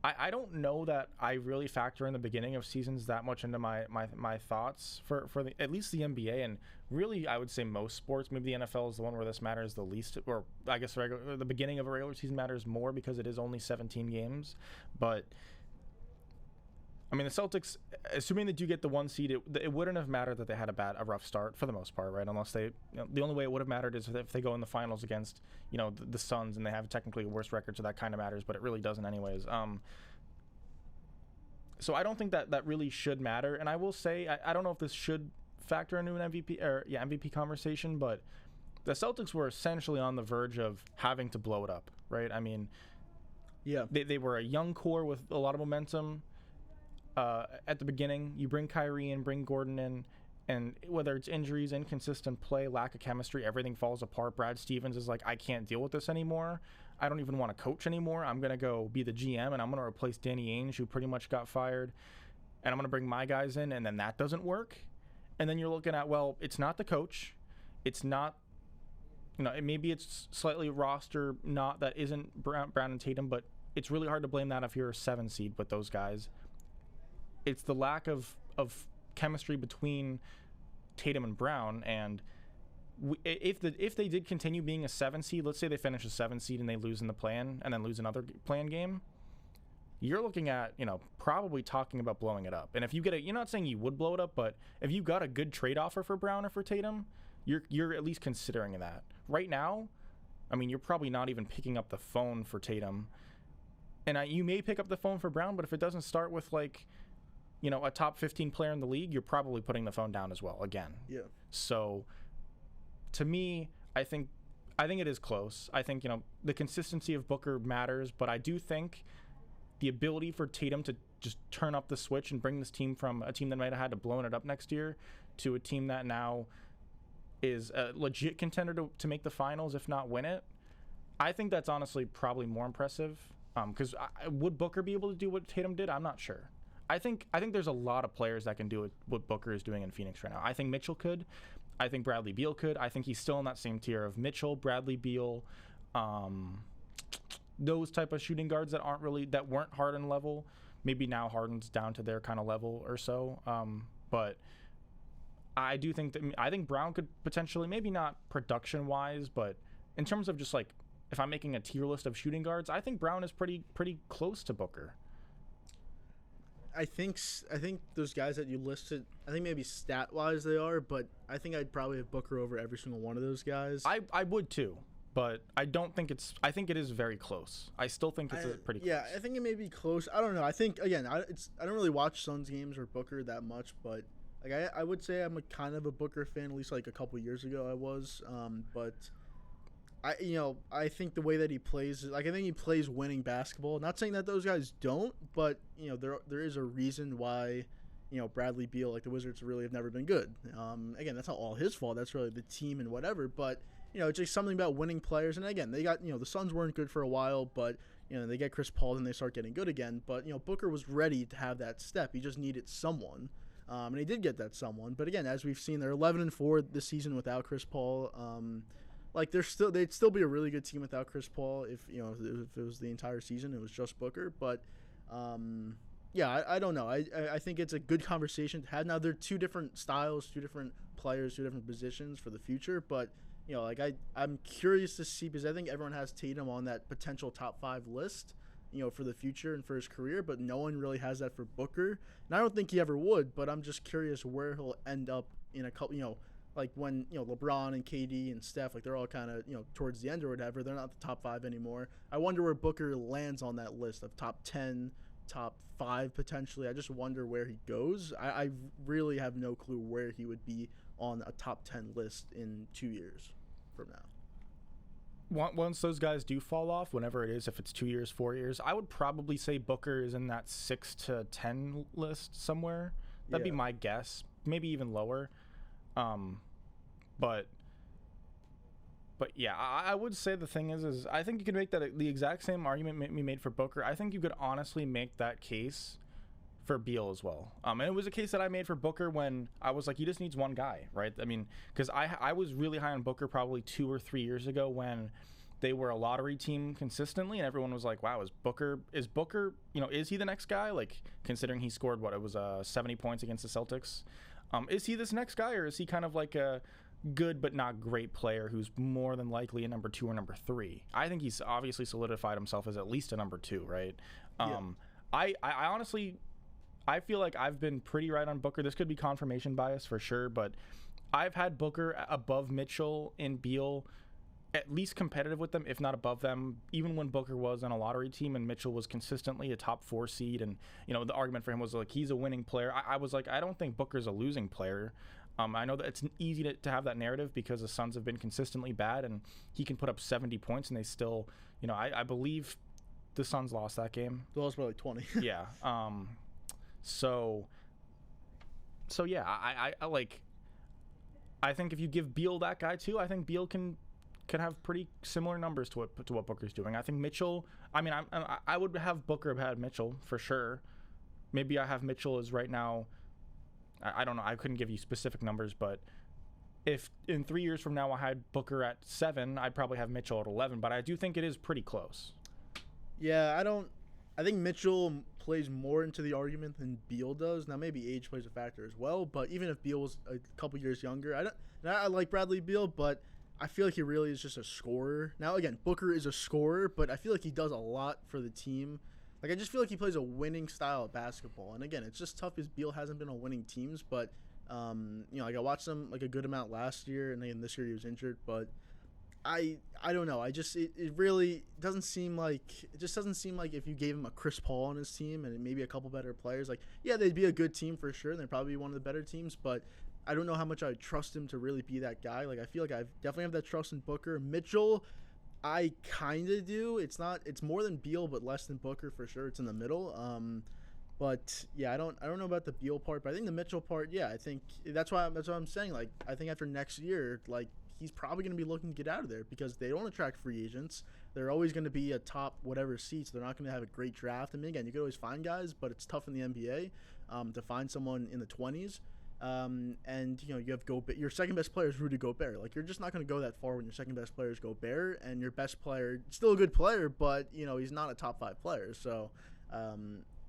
I don't know that I really factor in the beginning of seasons that much into my thoughts for at least the NBA, and really I would say most sports. Maybe the NFL is the one where this matters the least, or I guess the beginning of a regular season matters more because it is only 17 games, but. The Celtics, assuming they do get the 1 seed, it wouldn't have mattered that they had a rough start for the most part, right? Unless they, the only way it would have mattered is if they go in the finals against, the Suns and they have technically a worse record, so that kind of matters, but it really doesn't anyways. So I don't think that really should matter. And I will say, I don't know if this should factor into an MVP conversation, but the Celtics were essentially on the verge of having to blow it up, right? I mean, Yeah. they were a young core with a lot of momentum at the beginning. You bring Kyrie in, bring Gordon in, and whether it's injuries, inconsistent play, lack of chemistry, everything falls apart. Brad Stevens is like, I can't deal with this anymore. I don't even want to coach anymore. I'm going to go be the GM, and I'm going to replace Danny Ainge, who pretty much got fired, and I'm going to bring my guys in, and then that doesn't work. And then you're looking at, well, it's not the coach. It's not, maybe it's slightly roster not that isn't Brown and Tatum, but it's really hard to blame that if you're a 7 seed with those guys. It's the lack of chemistry between Tatum and Brown, and if they did continue being a 7 seed, let's say they finish a 7 seed and they lose in the play-in and then lose another play-in game, you're looking at, probably talking about blowing it up. And if you get you're not saying you would blow it up, but if you got a good trade offer for Brown or for Tatum, you're at least considering that. Right now, I mean, you're probably not even picking up the phone for Tatum. And you may pick up the phone for Brown, but if it doesn't start with a top 15 player in the league, you're probably putting the phone down as well again. Yeah. So to me, I think it is close. I think, the consistency of Booker matters, but I do think the ability for Tatum to just turn up the switch and bring this team from a team that might have had to blow it up next year to a team that now is a legit contender to make the finals, if not win it. I think that's honestly probably more impressive. Because would Booker be able to do what Tatum did? I'm not sure. I think there's a lot of players that can do what Booker is doing in Phoenix right now. I think Mitchell could. I think Bradley Beal could. I think he's still in that same tier of Mitchell, Bradley Beal, those type of shooting guards that weren't Harden level. Maybe now Harden's down to their kind of level or so. But I think Brown could potentially, maybe not production wise, but in terms of just if I'm making a tier list of shooting guards, I think Brown is pretty close to Booker. I think those guys that you listed, I think maybe stat wise they are, but I think I'd probably have Booker over every single one of those guys. I would too, but I don't think I think it is very close. I still think it's pretty close. Yeah, I think it may be close. I don't know. I think, again, I don't really watch Suns games or Booker that much, but I would say I'm a kind of a Booker fan, at least a couple years ago I was. But I think the way that he plays, I think he plays winning basketball. Not saying that those guys don't, but there is a reason why Bradley Beal, the Wizards, really have never been good. Again, that's not all his fault. That's really the team and whatever. But it's just something about winning players. And again, they got the Suns weren't good for a while, but they get Chris Paul and they start getting good again. But Booker was ready to have that step. He just needed someone. And he did get that someone. But again, as we've seen, they're 11-4 this season without Chris Paul. They'd still be a really good team without Chris Paul if it was the entire season. It was just Booker. But I don't know. I think it's a good conversation to have. Now they're two different styles, two different players, two different positions for the future. But I'm curious to see, because I think everyone has Tatum on that potential top 5 list, for the future and for his career, but no one really has that for Booker. And I don't think he ever would, but I'm just curious where he'll end up in a couple, when, LeBron and KD and Steph, they're all kind of, towards the end or whatever, they're not the top 5 anymore. I wonder where Booker lands on that list of top 10, top 5 potentially. I just wonder where he goes. I really have no clue where he would be on a top 10 list in 2 years from now. Once those guys do fall off, whenever it is, if it's 2 years, 4 years, I would probably say Booker is in that 6 to 10 list somewhere. That'd be my guess. Maybe even lower. But yeah, I would say the thing is I think you could make that the exact same argument we made for Booker. I think you could honestly make that case for Beal as well. And it was a case that I made for Booker when I was he just needs one guy, right? I mean, because I was really high on Booker probably 2 or 3 years ago when they were a lottery team consistently, and everyone was like, wow, is Booker, is he the next guy? Considering he scored, 70 points against the Celtics. Is he this next guy, or is he kind of a good but not great player who's more than likely a number 2 or number 3? I think he's obviously solidified himself as at least a number 2, right? I honestly, I feel like I've been pretty right on Booker. This could be confirmation bias for sure, but I've had Booker above Mitchell and Beal at least competitive with them, if not above them, even when Booker was on a lottery team and Mitchell was consistently a top 4 seed. And, the argument for him was like, he's a winning player. I was like, I don't think Booker's a losing player. I know that it's easy to have that narrative because the Suns have been consistently bad and he can put up 70 points and they still, I believe the Suns lost that game. They lost by like 20. Yeah. So yeah, I think if you give Beal that guy too, I think Beal can have pretty similar numbers to what Booker's doing. I think Mitchell. I mean, I would have Booker ahead Mitchell for sure. Maybe I have Mitchell as right now. I don't know. I couldn't give you specific numbers, but if in 3 years from now I had Booker at 7, I'd probably have Mitchell at 11. But I do think it is pretty close. Yeah, I think Mitchell plays more into the argument than Beal does. Now maybe age plays a factor as well, but even if Beal was a couple years younger, I like Bradley Beal, but I feel like he really is just a scorer. Now again, Booker is a scorer, but I feel like he does a lot for the team. Like I just feel like he plays a winning style of basketball. And again, it's just tough because Beal hasn't been on winning teams, but like I watched him like a good amount last year, and then this year he was injured, but I don't know. It really doesn't seem like if you gave him a Chris Paul on his team and maybe a couple better players, like yeah, they'd be a good team for sure. And they'd probably be one of the better teams, but I don't know how much I would trust him to really be that guy. Like I feel like I definitely have that trust in Booker. Mitchell, I kind of do. It's more than Beal, but less than Booker for sure. It's in the middle. But yeah, I don't know about the Beal part, but I think the Mitchell part, yeah, I think that's why I'm saying, like, I think after next year, like, he's probably going to be looking to get out of there because they don't attract free agents. They're always going to be a top whatever seats. They're not going to have a great draft. I mean, again, you could always find guys, but it's tough in the NBA to find someone in the 20s. And you have Gobert. Your second best player is Rudy Gobert. Like, you're just not going to go that far when your second best player is Gobert, and your best player, still a good player, but he's not a top 5 player. So,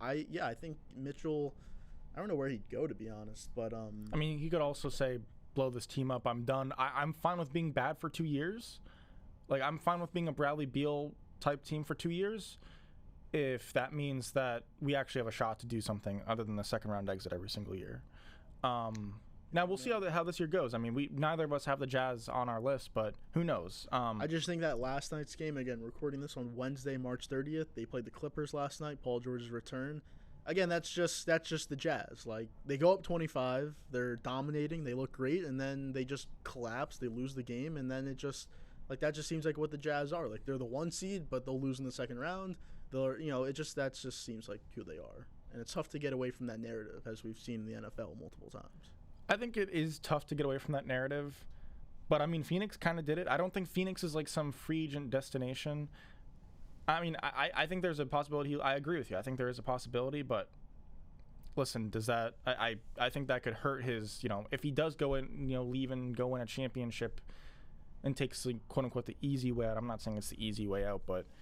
I think Mitchell, I don't know where he'd go, to be honest, but I mean, he could also say, blow this team up, I'm done. I'm fine with being bad for 2 years. Like, I'm fine with being a Bradley Beal type team for 2 years if that means that we actually have a shot to do something other than the second round exit every single year. Now we'll see how this year goes. I mean, neither of us have the Jazz on our list, but who knows? I just think that last night's game, again, recording this on Wednesday, March 30th, they played the Clippers last night, Paul George's return. Again, that's just the Jazz. Like, they go up 25, they're dominating, they look great, and then they just collapse, they lose the game, and then it just, like, that just seems like what the Jazz are. Like, they're the 1 seed, but they'll lose in the second round. That just seems like who they are. And it's tough to get away from that narrative, as we've seen in the NFL multiple times. I think it is tough to get away from that narrative. But, I mean, Phoenix kind of did it. I don't think Phoenix is like some free agent destination. I mean, I think there's a possibility. I agree with you. I think there is a possibility. But, listen, does that – I think that could hurt his – if he does go in, leave and go win a championship and takes, like, quote-unquote, the easy way out. I'm not saying it's the easy way out, but –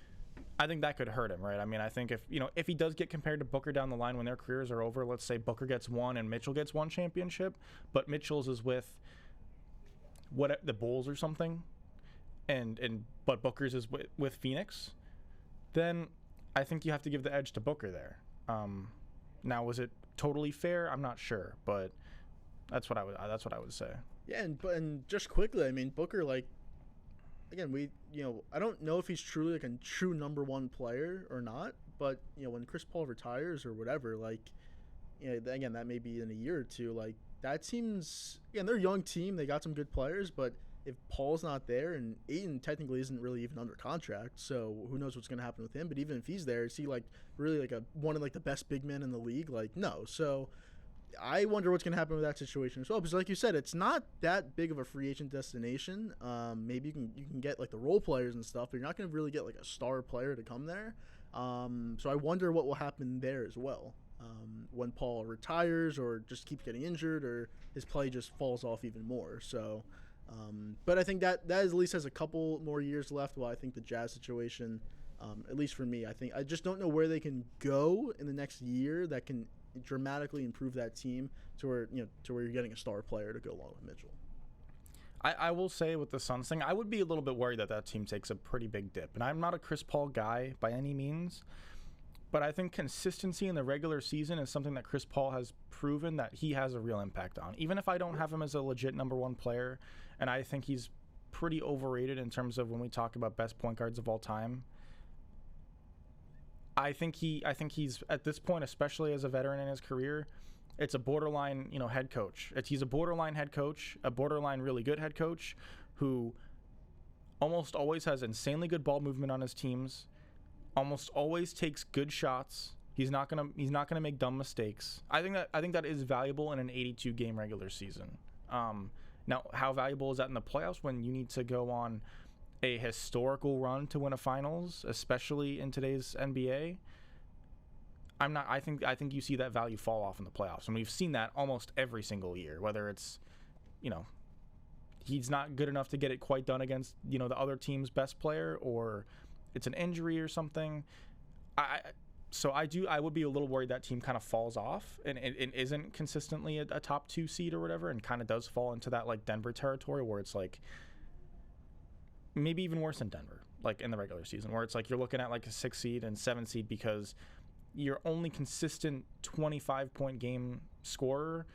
I think that could hurt him, right? I mean, I think if he does get compared to Booker down the line when their careers are over, let's say Booker gets 1 and Mitchell gets 1 championship, but Mitchell's is with the Bulls or something, but Booker's is with Phoenix, then I think you have to give the edge to Booker there. Now, was it totally fair? I'm not sure, but that's what I would say. Yeah, and just quickly, I mean, Booker, like, again, I don't know if he's truly like a true number 1 player or not, but when Chris Paul retires or whatever, like, again, that may be in a year or two. Like, that team's, again, they're a young team, they got some good players, but if Paul's not there, and Ayton technically isn't really even under contract, so who knows what's going to happen with him? But even if he's there, is he like really like one of like the best big men in the league? Like, no. So I wonder what's going to happen with that situation as well, because like you said, it's not that big of a free agent destination. Maybe you can get like the role players and stuff, but you're not going to really get like a star player to come there. So I wonder what will happen there as well when Paul retires or just keeps getting injured or his play just falls off even more. So, but I think that at least has a couple more years left. While I think the Jazz situation, at least for me, I just don't know where they can go in the next year that can dramatically improve that team to where you're getting a star player to go along with Mitchell. I will say with the Suns thing, I would be a little bit worried that team takes a pretty big dip. And I'm not a Chris Paul guy by any means, but I think consistency in the regular season is something that Chris Paul has proven that he has a real impact on. Even if I don't have him as a legit number 1 player, and I think he's pretty overrated in terms of when we talk about best point guards of all time. I think he's at this point, especially as a veteran in his career, it's a borderline, head coach. He's a borderline head coach, a borderline really good head coach who almost always has insanely good ball movement on his teams, almost always takes good shots. He's not gonna make dumb mistakes. I think that is valuable in an 82 game regular season. Now, how valuable is that in the playoffs when you need to go on a historical run to win a finals, especially in today's NBA? I think you see that value fall off in the playoffs, and we've seen that almost every single year. Whether it's, he's not good enough to get it quite done against the other team's best player, or it's an injury or something. I would be a little worried that team kind of falls off and isn't consistently a top 2 seed or whatever, and kind of does fall into that like Denver territory where it's like maybe even worse than Denver, like in the regular season, where it's like you're looking at like a 6 seed and 7 seed because your only consistent 25-point game scorer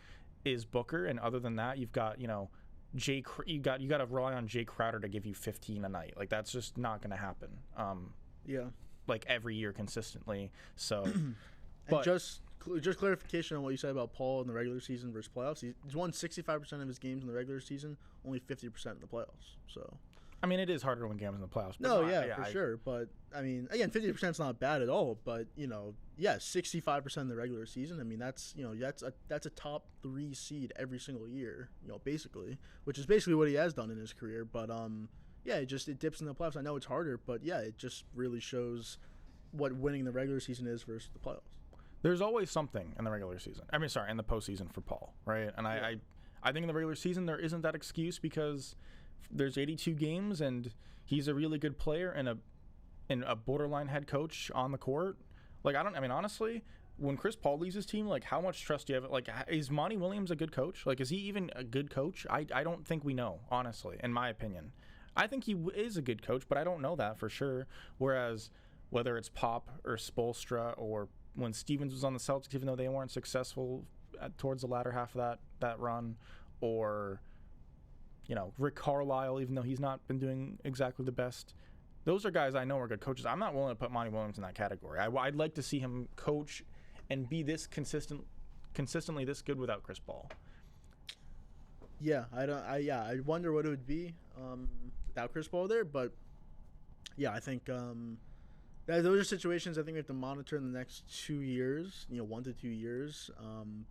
is Booker, and other than that, you've got you got to rely on Jay Crowder to give you 15 a night. Like that's just not going to happen. Yeah. Like every year consistently. So, but just clarification on what you said about Paul in the regular season versus playoffs. He's won 65% of his games in the regular season, only 50% in the playoffs. So, I mean, it is harder to win games in the playoffs. No, for sure. But I mean, again, 50% is not bad at all. But 65% in the regular season. I mean, that's that's a top 3 seed every single year. Basically, which is basically what he has done in his career. But yeah, it dips in the playoffs. I know it's harder, but yeah, it just really shows what winning the regular season is versus the playoffs. There's always something in the regular season. In the postseason for Paul, right? And I think in the regular season there isn't that excuse because there's 82 games and he's a really good player and a borderline head coach on the court. Like honestly, when Chris Paul leaves his team, like how much trust do you have? Like, is Monty Williams a good coach? Like, is he even a good coach? I don't think we know, honestly, in my opinion. I think he is a good coach, but I don't know that for sure. Whereas whether it's Pop or Spoelstra or when Stevens was on the Celtics, even though they weren't successful towards the latter half of that run, or Rick Carlisle, even though he's not been doing exactly the best, those are guys I know are good coaches. I'm not willing to put Monty Williams in that category. I'd like to see him coach and be this consistently this good without Chris Paul. Yeah, I wonder what it would be without Chris Paul there, but yeah, I think those are situations I think we have to monitor in the next 2 years, 1 to 2 years.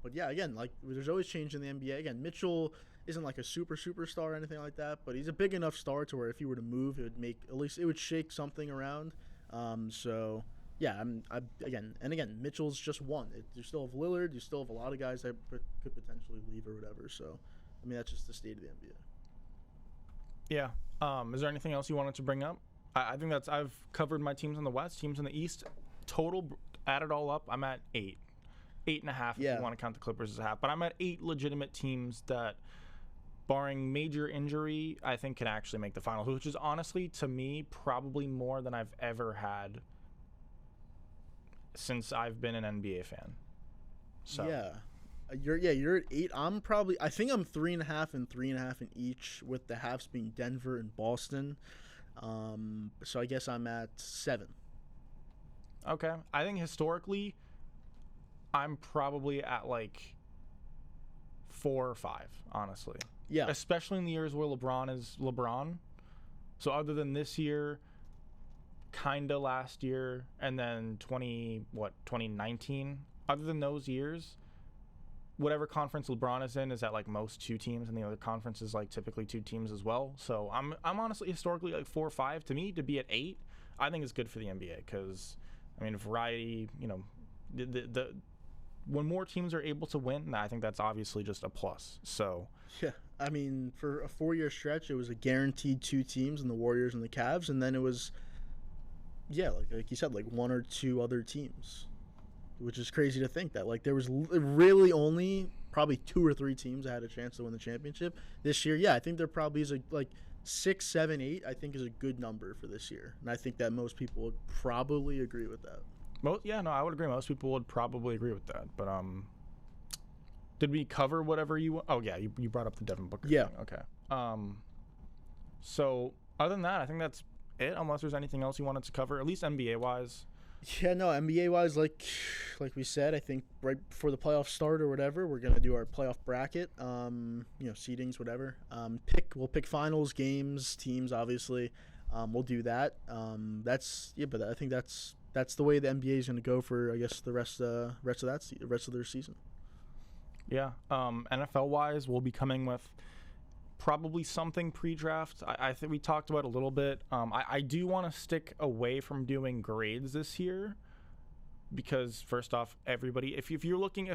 But yeah, again, like there's always change in the NBA. Again, Mitchell isn't like a superstar or anything like that, but he's a big enough star to where if he were to move, it would make it would shake something around. So yeah, again, Mitchell's just one. You still have Lillard, you still have a lot of guys that could potentially leave or whatever. So I mean, that's just the state of the NBA. Yeah. Is there anything else you wanted to bring up? I think I've covered my teams in the West, teams in the East. Total, add it all up, I'm at 8. 8.5 if you want to count the Clippers as a half. But I'm at 8 legitimate teams that, barring major injury, I think can actually make the finals, which is honestly, to me, probably more than I've ever had since I've been an NBA fan. So yeah. You're at 8. I think I'm 3.5 and 3.5 in each, with the halves being Denver and Boston. So I guess I'm at 7. Okay. I think historically, I'm probably at like 4 or 5, honestly. Yeah. Especially in the years where LeBron is LeBron. So other than this year, kinda last year, and then 2019. Other than those years, whatever conference LeBron is in is at like most 2 teams, and the other conference is like typically 2 teams as well. So I'm honestly historically like 4 or 5. To me, to be at 8, I think is good for the NBA because, I mean, variety. The when more teams are able to win, I think that's obviously just a plus. So yeah, I mean, for a 4-year stretch, it was a guaranteed 2 teams in the Warriors and the Cavs, and then it was, like you said, like 1 or 2 other teams. Which is crazy to think that like there was really only probably 2 or 3 teams that had a chance to win the championship this year. Yeah, I think there probably is like 6, 7, 8. I think is a good number for this year, and I think that most people would probably agree with that. I would agree. Most people would probably agree with that. But did we cover whatever you? Oh yeah, you brought up the Devin Booker thing. Okay. So other than that, I think that's it. Unless there's anything else you wanted to cover, at least NBA wise. Yeah, no, NBA wise, like we said, I think right before the playoffs start or whatever, we're gonna do our playoff bracket. Seedings, whatever. We'll pick finals, games, teams. Obviously, we'll do that. But I think that's the way the NBA is gonna go for, I guess, the rest of their season. Yeah. NFL wise, we'll be coming with probably something pre-draft. I think we talked about it a little bit. I do want to stick away from doing grades this year because, first off, everybody, if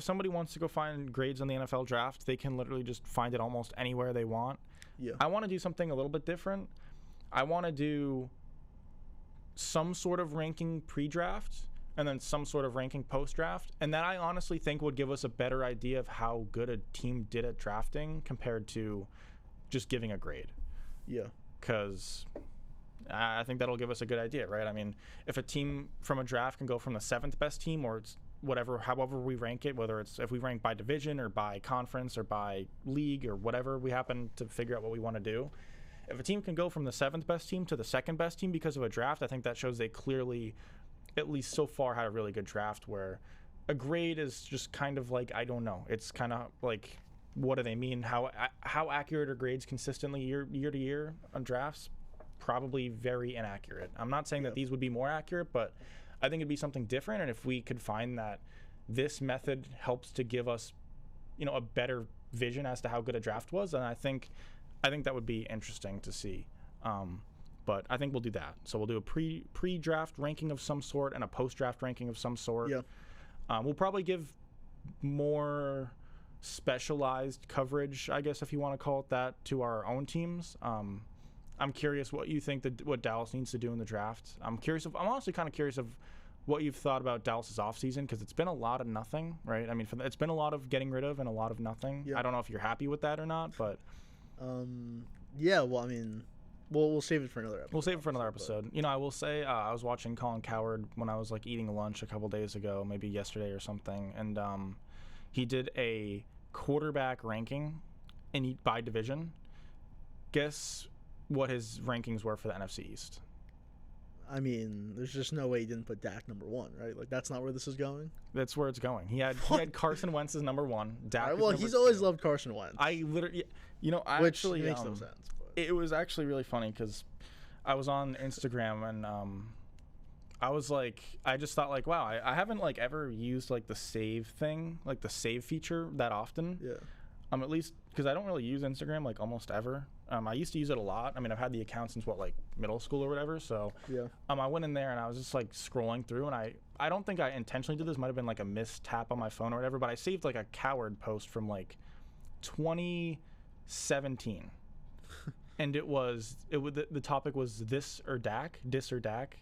somebody wants to go find grades on the NFL draft, they can literally just find it almost anywhere they want. Yeah. I want to do something a little bit different. I want to do some sort of ranking pre-draft and then some sort of ranking post-draft, and that I honestly think would give us a better idea of how good a team did at drafting compared to just giving a grade. Yeah. Because I think that'll give us a good idea, right? I mean, if a team from a draft can go from the 7th best team or it's however we rank it, whether it's if we rank by division or by conference or by league or whatever, we happen to figure out what we want to do. If a team can go from the 7th best team to the 2nd best team because of a draft, I think that shows they clearly, at least so far, had a really good draft, where a grade is just kind of like, I don't know. It's kind of like, what do they mean? How accurate are grades consistently year to year on drafts? Probably very inaccurate. I'm not saying that these would be more accurate, but I think it'd be something different. And if we could find that this method helps to give us, a better vision as to how good a draft was, then I think that would be interesting to see. But I think we'll do that. So we'll do a pre-draft ranking of some sort and a post-draft ranking of some sort. Yeah. We'll probably give more specialized coverage, I guess, if you want to call it that, to our own teams. I'm curious what you think what Dallas needs to do in the draft. I'm honestly kind of curious of what you've thought about Dallas's offseason, because it's been a lot of nothing, right? I mean, it's been a lot of getting rid of and a lot of nothing. Yeah. I don't know if you're happy with that or not, but yeah. Well, I mean, we'll save it for another episode. We'll save it for another episode. I will say I was watching Colin Cowherd when I was eating lunch a couple days ago, maybe yesterday or something, and he did a quarterback ranking by division. Guess what his rankings were for the NFC East? I mean, there's just no way he didn't put Dak number 1, right? Like, that's not where this is going. That's where it's going. He had Carson Wentz as number 1. Dak. Right, well, he's always loved Carson Wentz. I literally, which makes no sense. But. It was actually really funny because I was on Instagram and I was I just thought wow, I haven't ever used the save thing, the save feature that often. Yeah. At least because I don't really use Instagram almost ever. I used to use it a lot. I mean, I've had the account since middle school or whatever. So yeah. I went in there and I was just scrolling through, and I don't think I intentionally did this. Might have been a mistap on my phone or whatever. But I saved a Coward post from 2017, and the topic was this or Dak, dis or Dak.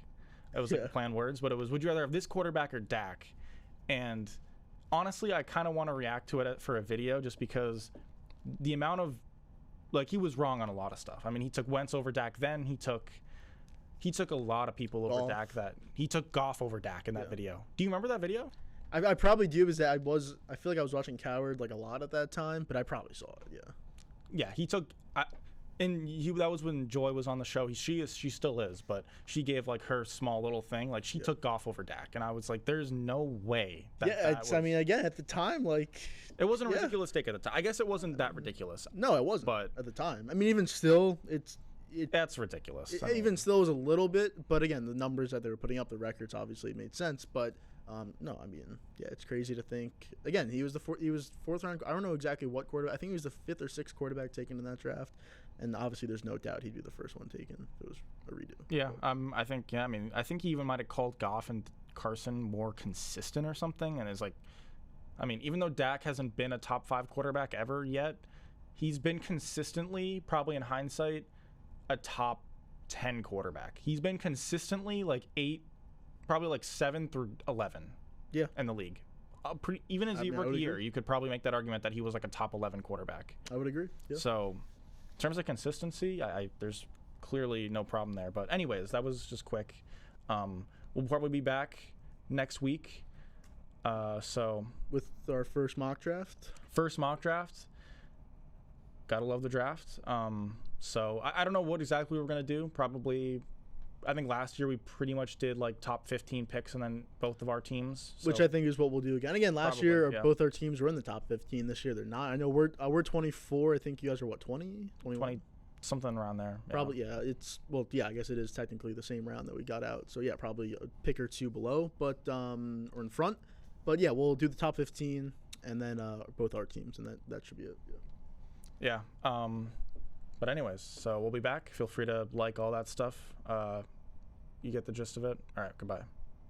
It was planned words, but it was, would you rather have this quarterback or Dak? And honestly, I kind of want to react to it for a video, just because the amount of he was wrong on a lot of stuff. I mean, he took Wentz over Dak. Then he took a lot of people over Dak. That he took Goff over Dak in that video. Do you remember that video? I probably do. Is that I feel like I was watching Coward a lot at that time, but I probably saw it. Yeah. Yeah, he took. That was when Joy was on the show. She still is, but she gave her small little thing. She took Goff over Dak, and I was there's no way. I mean, again, at the time, it wasn't a ridiculous take at the time. I guess it wasn't that ridiculous. No, it wasn't. But at the time, I mean, even still, that's ridiculous. Even still, was a little bit. But again, the numbers that they were putting up, the records obviously made sense. But no, I mean, yeah, it's crazy to think. Again, he was fourth round. I don't know exactly what quarterback. I think he was the 5th or 6th quarterback taken in that draft. And obviously, there's no doubt he'd be the first one taken if it was a redo. Yeah, I think. Yeah, I mean, I think he even might have called Goff and Carson more consistent or something. And is I mean, even though Dak hasn't been a top 5 quarterback ever yet, he's been consistently, probably in hindsight, a top 10 quarterback. He's been consistently 8, probably 7 through 11. Yeah, in the league. Even his rookie year, you could probably make that argument that he was a top 11 quarterback. I would agree. Yeah. So, in terms of consistency, there's clearly no problem there. But anyways, that was just quick. We'll probably be back next week. So with our first mock draft. Gotta love the draft. So I don't know what exactly we're going to do. Probably, I think last year we pretty much did like top 15 picks and then both of our teams. So Which I think is what we'll do again. Again, last Probably, year, yeah. both our teams were in the top 15. This year, they're not. I know we're 24. I think you guys are what, 20? 21? 20, something around there. Yeah. Probably, yeah. I guess it is technically the same round that we got out. So, yeah, probably a pick or two below, or in front. But, yeah, we'll do the top 15 and then both our teams, and that should be it. Yeah. But anyways, so we'll be back. Feel free to like all that stuff. You get the gist of it. All right, goodbye.